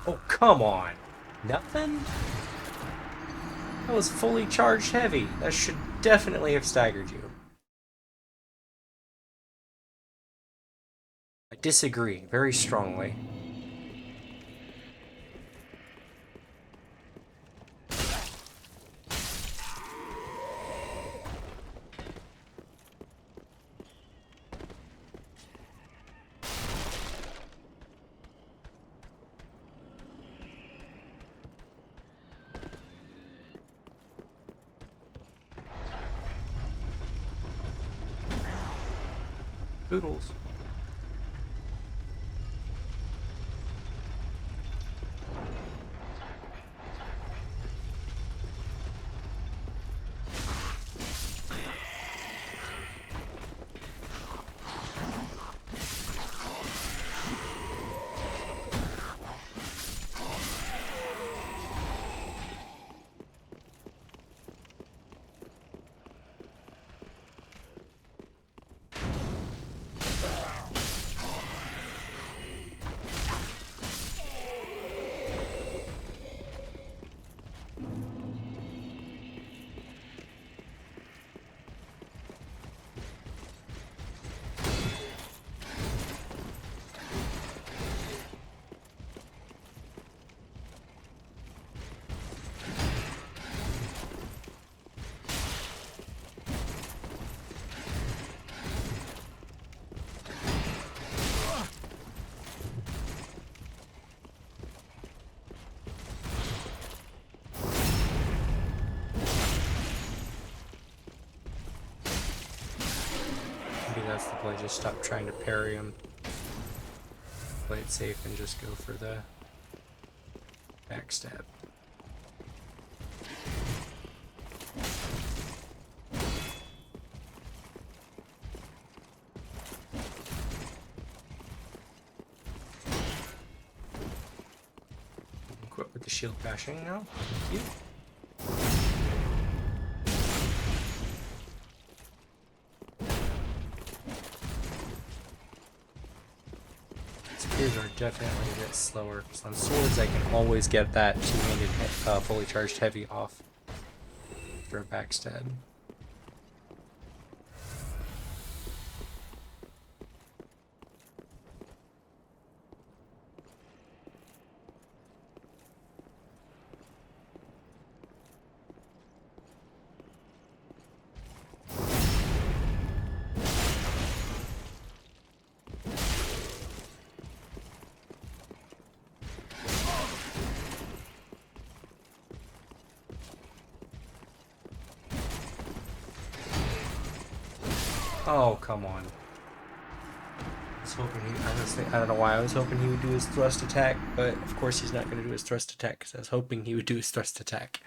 Oh, come on. Nothing? That was fully charged heavy. That should definitely have staggered you. I disagree very strongly. Poodles. That's the play, just stop trying to parry him. Play it safe and just go for the backstab. Equip with the shield bashing now. Thank you. Spears are definitely a bit slower. So on swords, I can always get that two-handed fully charged heavy off after a backstab. Oh, come on. I was hoping I don't know why I was hoping he would do his thrust attack, but of course he's not going to do his thrust attack because I was hoping he would do his thrust attack.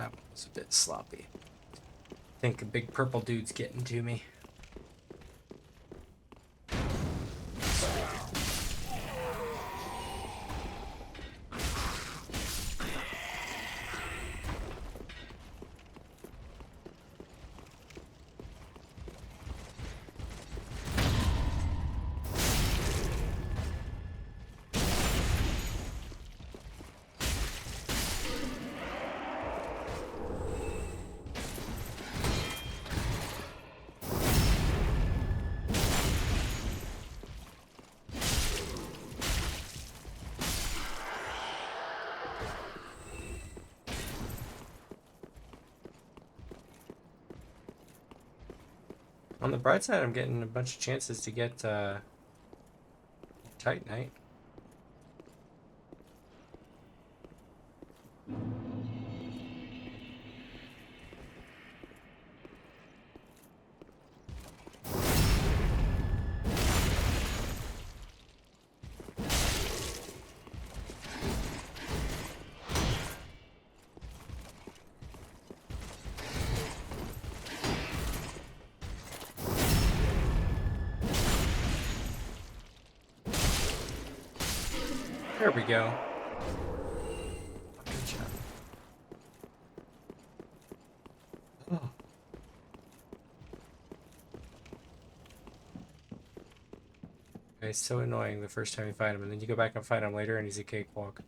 That one was a bit sloppy. I think a big purple dude's getting to me. On the bright side, I'm getting a bunch of chances to get Titanite. There we go. Good job. Oh. It's so annoying the first time you fight him, and then you go back and fight him later, and he's a cakewalk.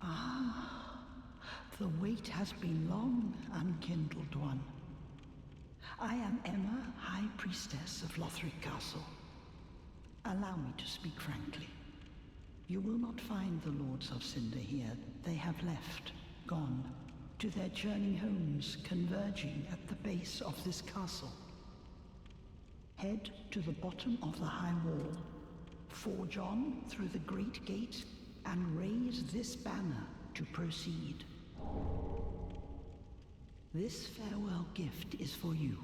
Ah, the wait has been long, unkindled one. I am Emma, High Priestess of Lothric Castle. Allow me to speak frankly. You will not find the Lords of Cinder here. They have left, gone, to their journey homes, converging at the base of this castle. Head to the bottom of the high wall, forge on through the great gate, and raise this banner to proceed. This farewell gift is for you.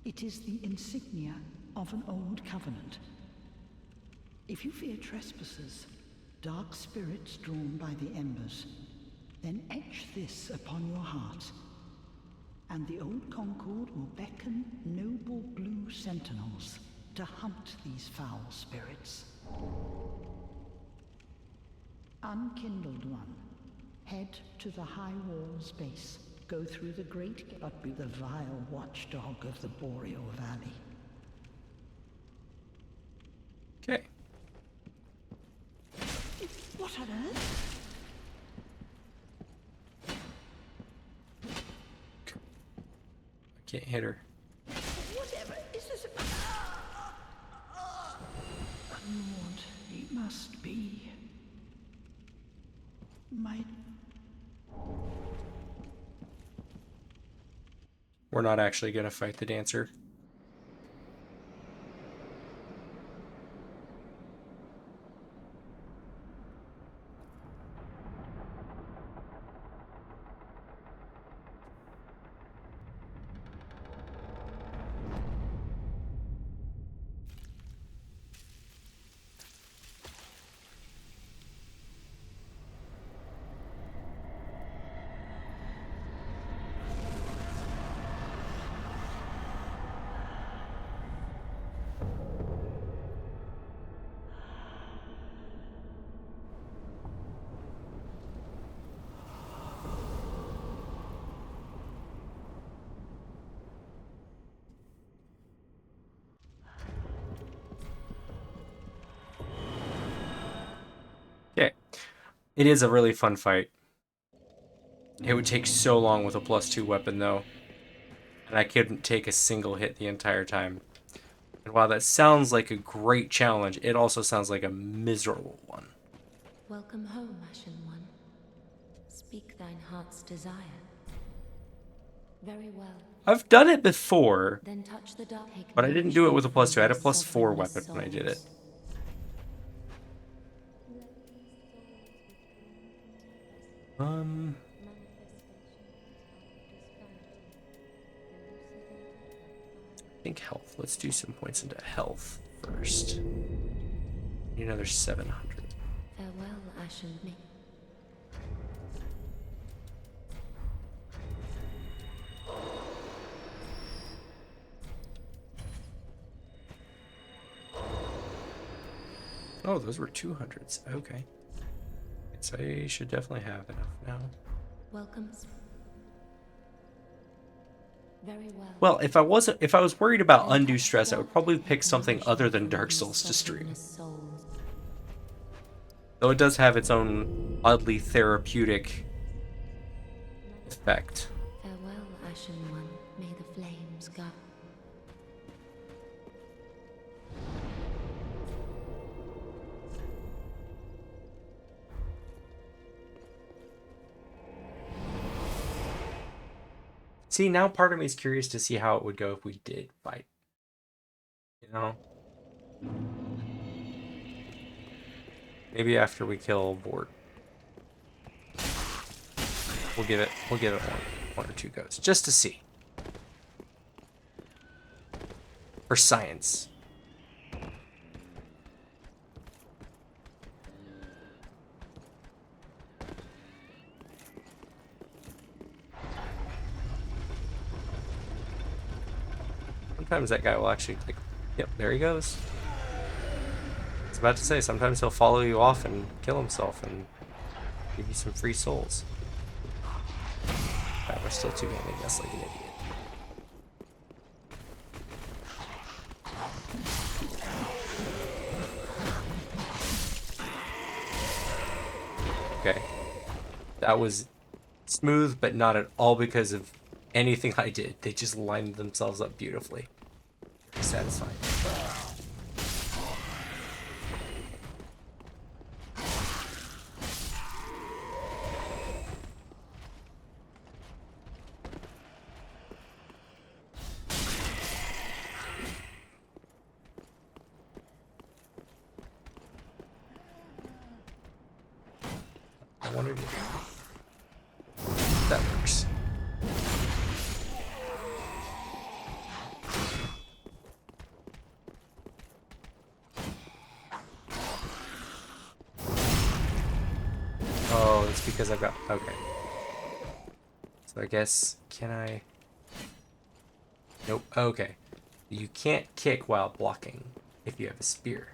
It is the insignia of an old covenant. If you fear trespassers, dark spirits drawn by the embers, then etch this upon your heart, and the old Concord will beckon noble blue sentinels to hunt these foul spirits. Unkindled one, head to the high wall's base, go through the great gate, but be the vile watchdog of the Boreal Valley. Okay. What on earth? I can't hit her. Whatever is this about? Lord, it must be. My... We're not actually gonna fight the dancer. Okay. It is a really fun fight. It would take so long with a +2 weapon, though. And I couldn't take a single hit the entire time. And while that sounds like a great challenge, it also sounds like a miserable one. Welcome home, Ashen One. Speak thine heart's desire. Very well. I've done it before, Then touch the dark. but I didn't do it with a +2. I had a +4 weapon when I did it. I think health. Let's do some points into health first. Need another 700. Farewell, Ashen. Oh, those were 200s. Okay. So I should definitely have enough now. Welcome. Very well. Well, if I was worried about undue stress, I would probably pick something other than Dark Souls to stream. Though it does have its own oddly therapeutic effect. Farewell, Ashen One. May the flames guide. See, now part of me is curious to see how it would go if we did fight. You know? Maybe after we kill Vordt. We'll give it one or two goes. Just to see. For science. Sometimes that guy will actually, like, yep, there he goes. I was about to say, sometimes he'll follow you off and kill himself and give you some free souls. Right, we're still two-handing us like an idiot. Okay. That was smooth, but not at all because of anything I did. They just lined themselves up beautifully. Very satisfying. I wonder if that works. Oh, it's because I've got... Okay. So I guess... Can I... Nope. Okay. You can't kick while blocking if you have a spear.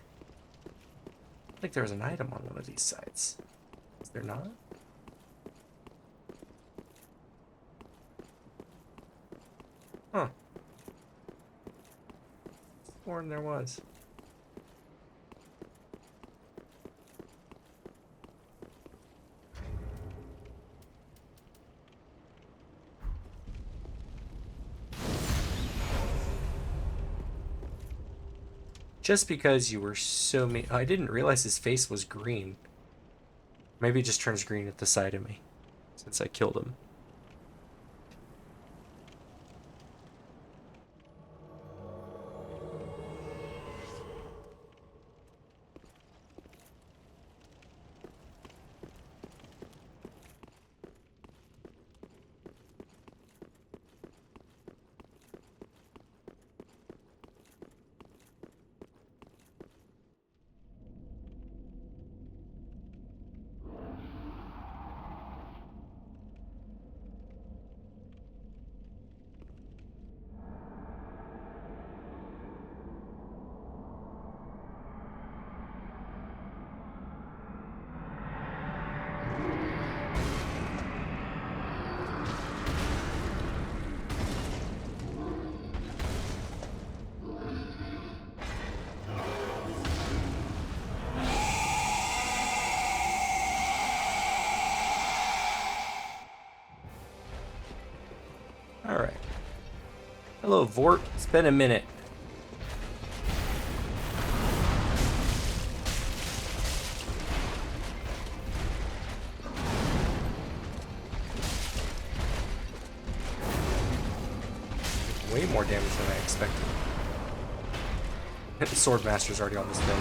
I think there was an item on one of these sides. Is there not? Huh. Sworn there was. Just because you were so mean. Oh, I didn't realize his face was green. Maybe it just turns green at the sight of me since I killed him. Alright. Hello, Vordt. It's been a minute. Way more damage than I expected. The Swordmaster's already on this thing.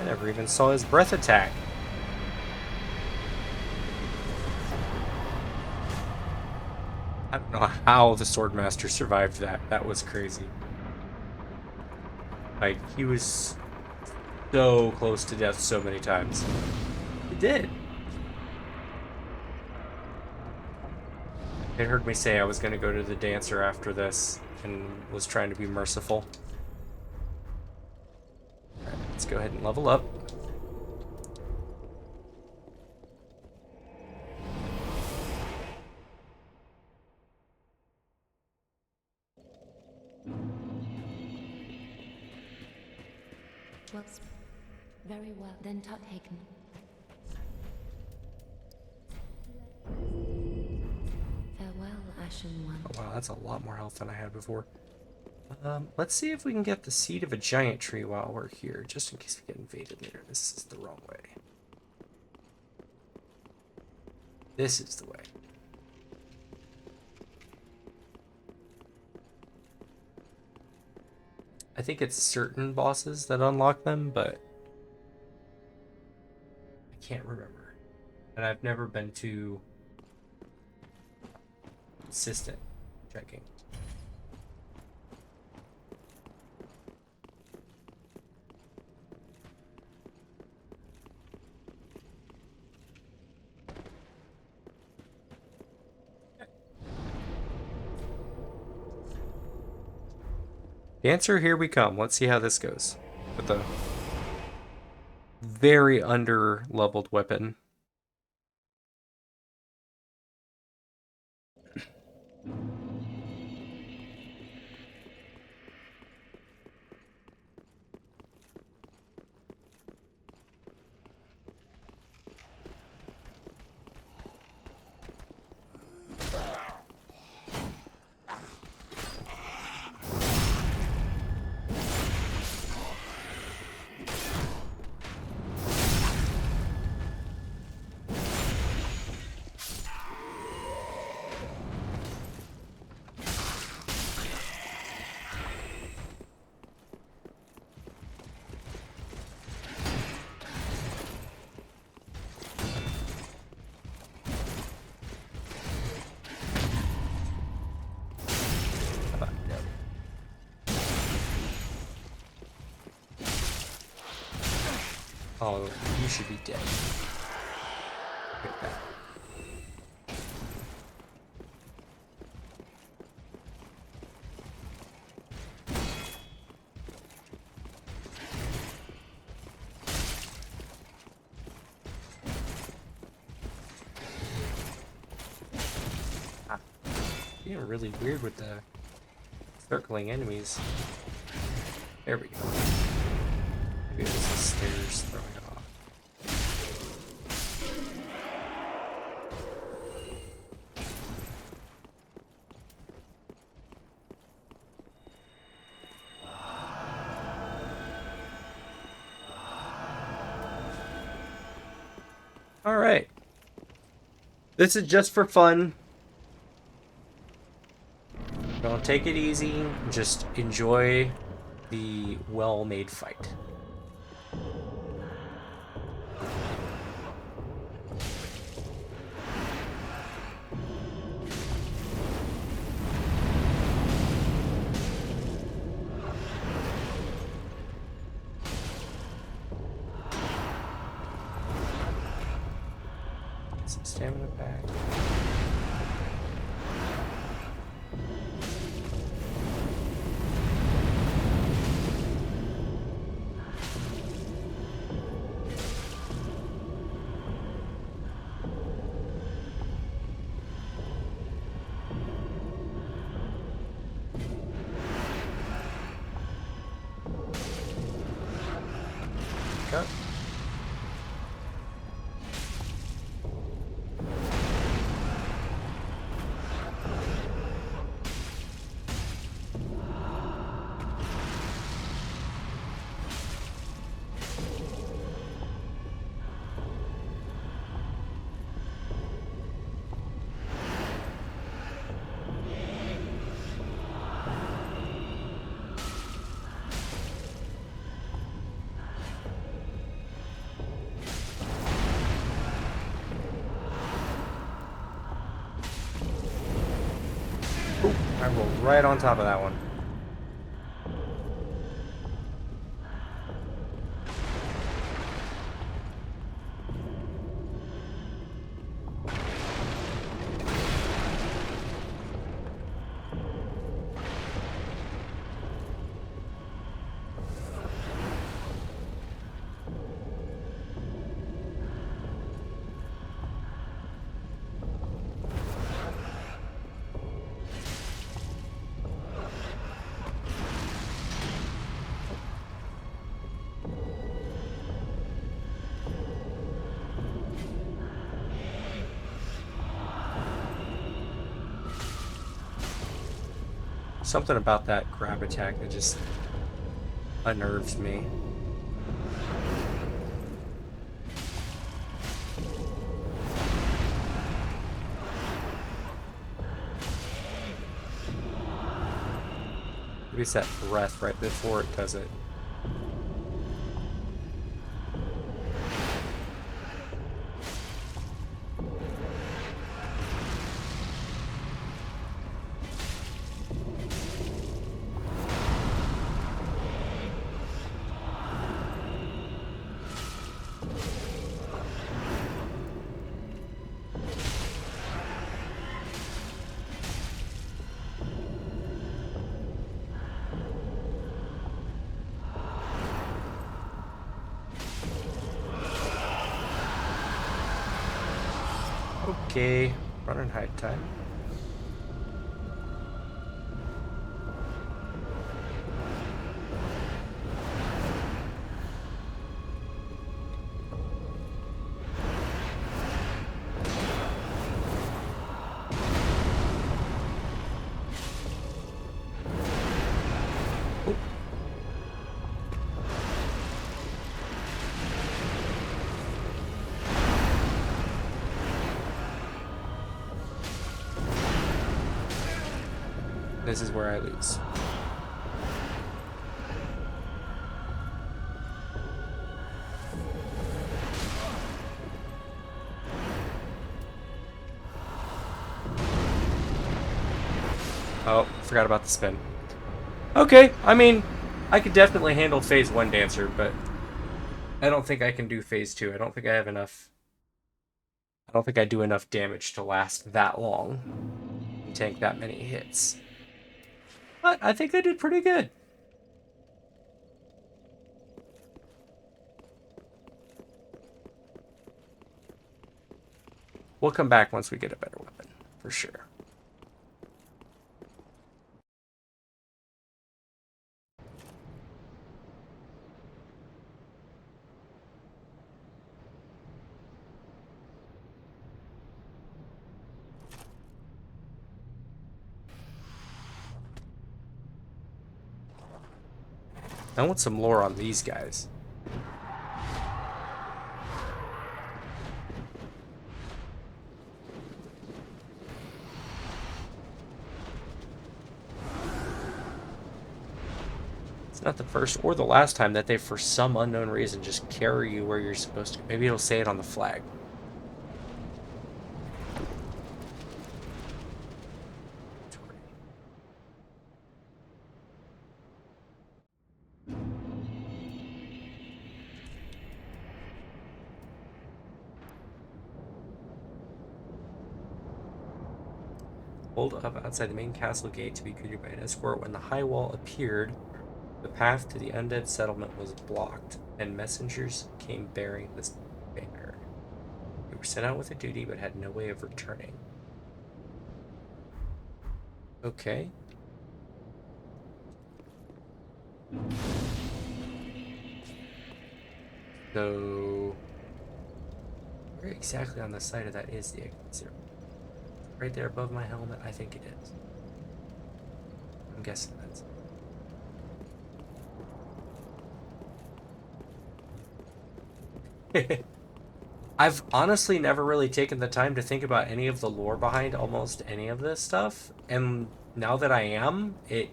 Never even saw his breath attack. I don't know how the Swordmaster survived that. That was crazy. Like, he was so close to death so many times. He did. It heard me say I was going to go to the dancer after this and was trying to be merciful. Alright, let's go ahead and level up. Well, very well. Then Tuthaken. Farewell, Ashen One. Oh wow, that's a lot more health than I had before. Let's see if we can get the seed of a giant tree while we're here, just in case we get invaded later. This is the wrong way. This is the way. I think it's certain bosses that unlock them, but I can't remember. And I've never been too consistent checking. Dancer, here we come. Let's see how this goes. With a very under-leveled weapon. Oh, you should be dead. Look at that. Being really weird with the circling enemies. There we go. Maybe it was the stairs throwing it off. All right. This is just for fun. Don't take it easy. Just enjoy the well-made fight. Some stamina back. Cut. right on top of that one. Something about that grab attack that just unnerves me. Maybe it's that breath right before it does it. Okay, running hide time. This is where I lose. Oh, forgot about the spin. Okay, I mean, I could definitely handle phase 1 Dancer, but I don't think I can do phase 2. I don't think I have enough. I don't think I do enough damage to last that long and tank that many hits. But I think I did pretty good. We'll come back once we get a better weapon, for sure. I want some lore on these guys. It's not the first or the last time that they, for some unknown reason, just carry you where you're supposed to. Maybe it'll say it on the flag. Pulled up outside the main castle gate to be greeted by an escort. When the high wall appeared, the path to the Undead Settlement was blocked, and messengers came bearing this banner. We were sent out with a duty, but had no way of returning. Okay. So, where exactly on the side of that is the exit? Right there above my helmet? I think it is. I'm guessing that's it. I've honestly never really taken the time to think about any of the lore behind almost any of this stuff, and now that I am, it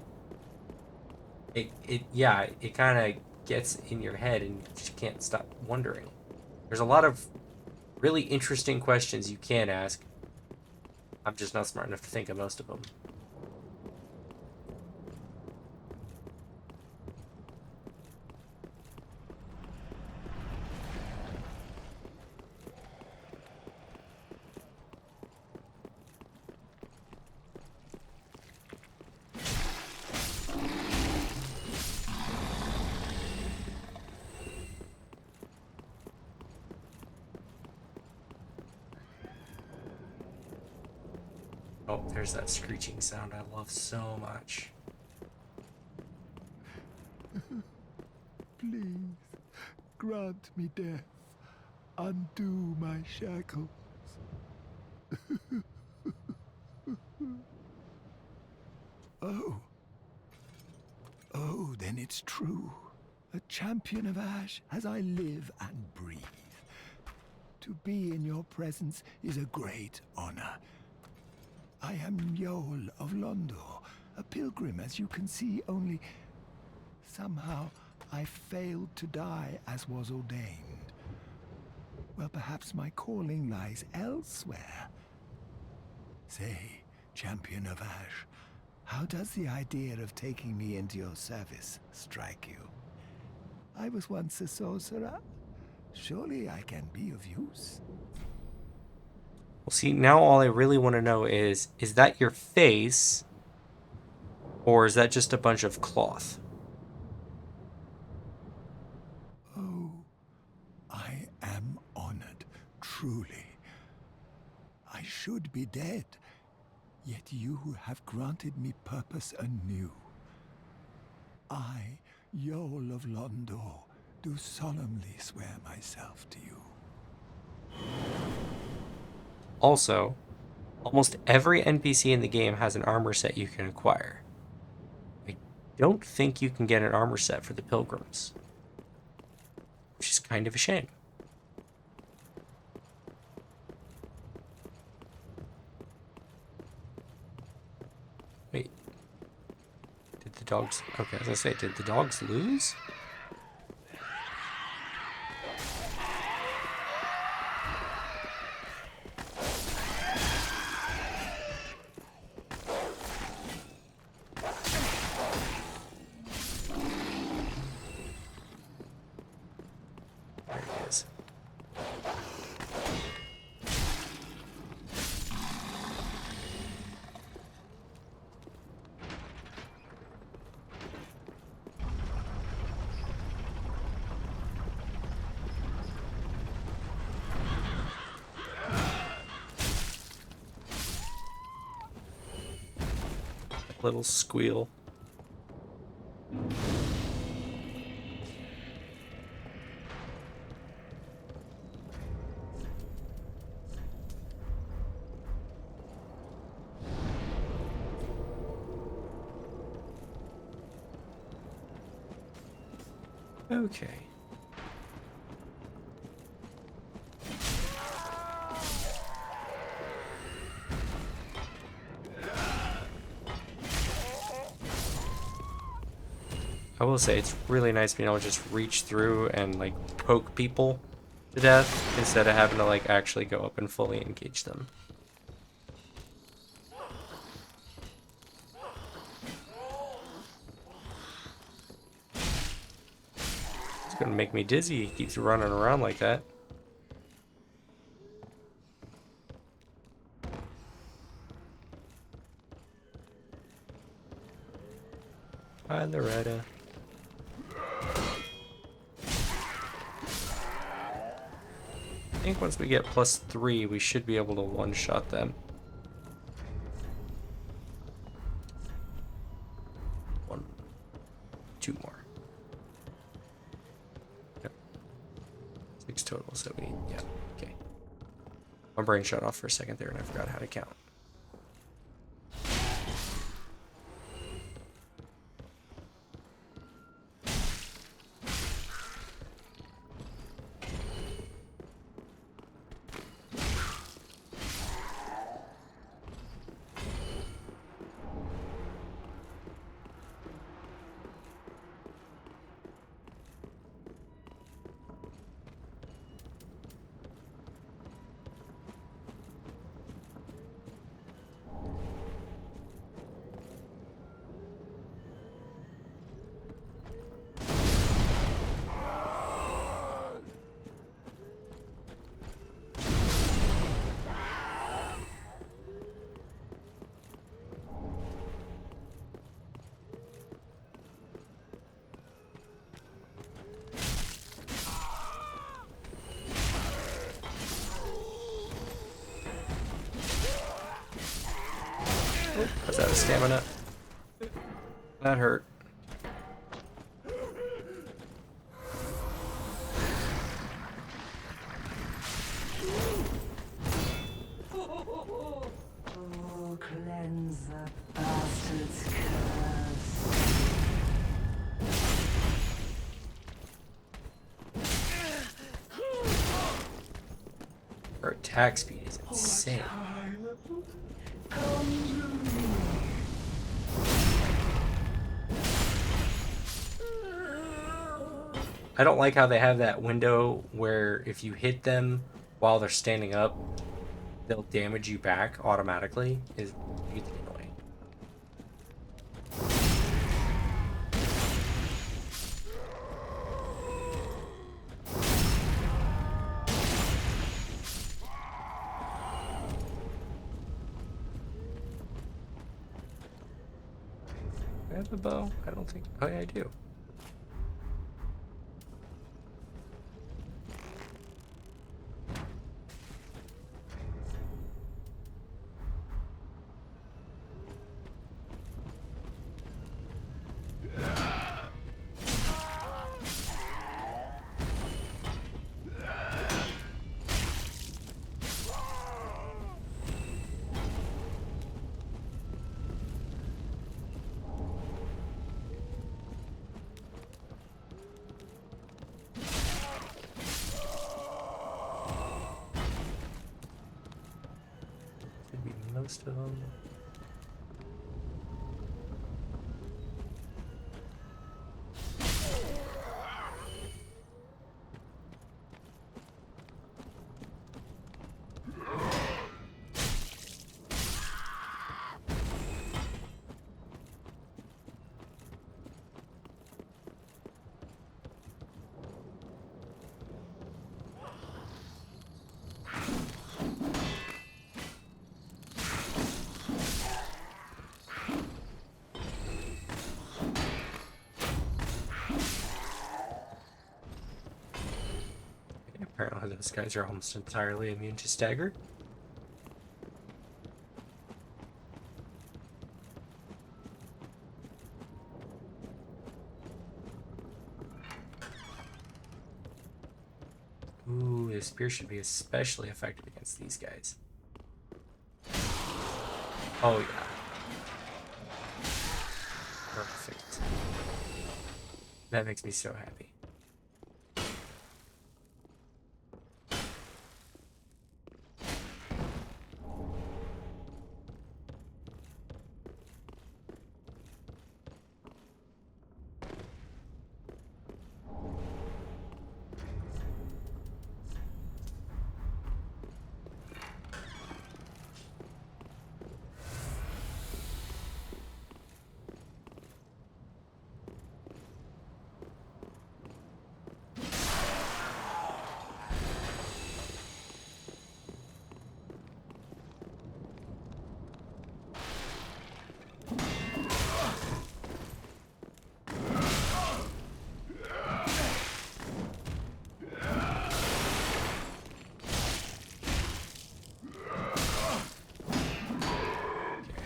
kind of gets in your head and you just can't stop wondering. There's a lot of really interesting questions you can ask. I'm just not smart enough to think of most of them. Oh, there's that screeching sound I love so much. Please, grant me death. Undo my shackles. Oh. Oh, then it's true. A champion of Ash as I live and breathe. To be in your presence is a great honor. I am Yol of Londor, a pilgrim, as you can see, only somehow I failed to die as was ordained. Well, perhaps my calling lies elsewhere. Say, champion of Ash, how does the idea of taking me into your service strike you? I was once a sorcerer. Surely I can be of use. Well, see, now all I really want to know is that your face, or is that just a bunch of cloth? Oh, I am honored, truly. I should be dead, yet you have granted me purpose anew. I, Yol of Londor, do solemnly swear myself to you. Also, almost every NPC in the game has an armor set you can acquire. I don't think you can get an armor set for the pilgrims, which is kind of a shame. Wait. Did the dogs... Okay, as I say, did the dogs lose? There it is. Little squeal. Okay. I will say it's really nice being able to just reach through and like poke people to death instead of having to like actually go up and fully engage them. It's gonna make me dizzy. He keeps running around like that. Hi, Loretta. I think once we get +3, we should be able to one-shot them. Two more. Yep. 6 total, so we need, yeah, okay. My brain shut off for a second there and I forgot how to count. stamina. That hurt. Oh, cleanse the bastard's curse. Her attack speed is insane. I don't like how they have that window where if you hit them while they're standing up, they'll damage you back automatically. Is really annoying. Do I have a bow? I don't think. Oh yeah, I do. Should be most of them. Apparently those guys are almost entirely immune to stagger. Ooh, the spear should be especially effective against these guys. Oh yeah. Perfect. That makes me so happy.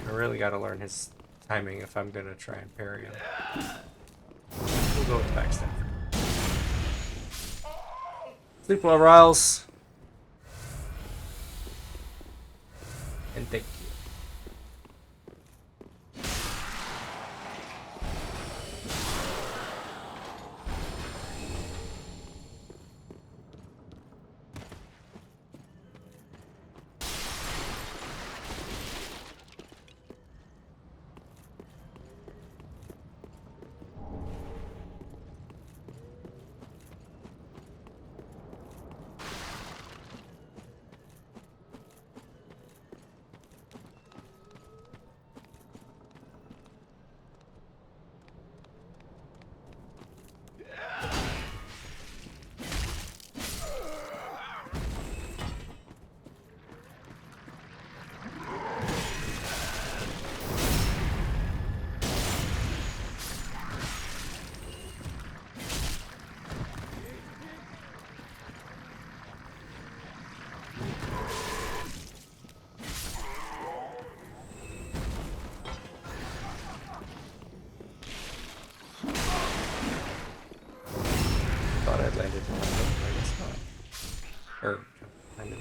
I really gotta learn his timing if I'm gonna try and parry him. We'll go with backstab. Sleep well, Riles. And thank you. behind it. Nope, I guess not. Or behind it.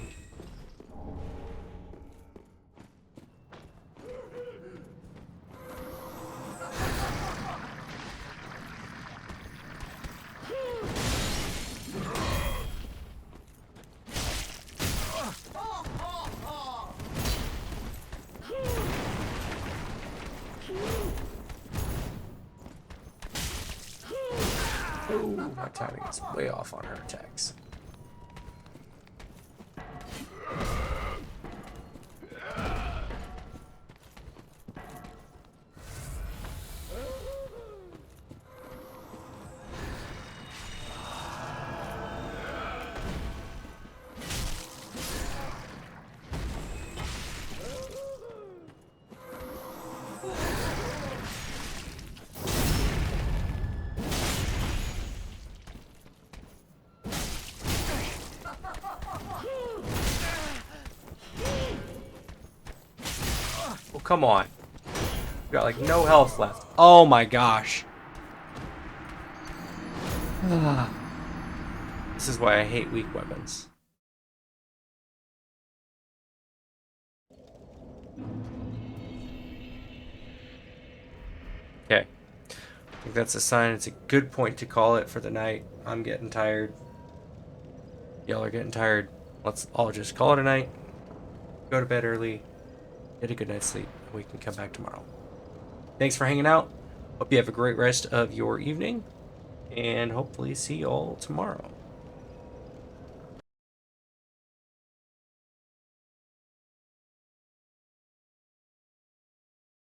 Oh, my timing is way off on her attacks. Come on. We got like no health left. Oh my gosh. This is why I hate weak weapons. Okay. I think that's a sign. It's a good point to call it for the night. I'm getting tired. Y'all are getting tired. Let's all just call it a night. Go to bed early. Get a good night's sleep. And we can come back tomorrow. Thanks for hanging out. Hope you have a great rest of your evening. And hopefully see you all tomorrow.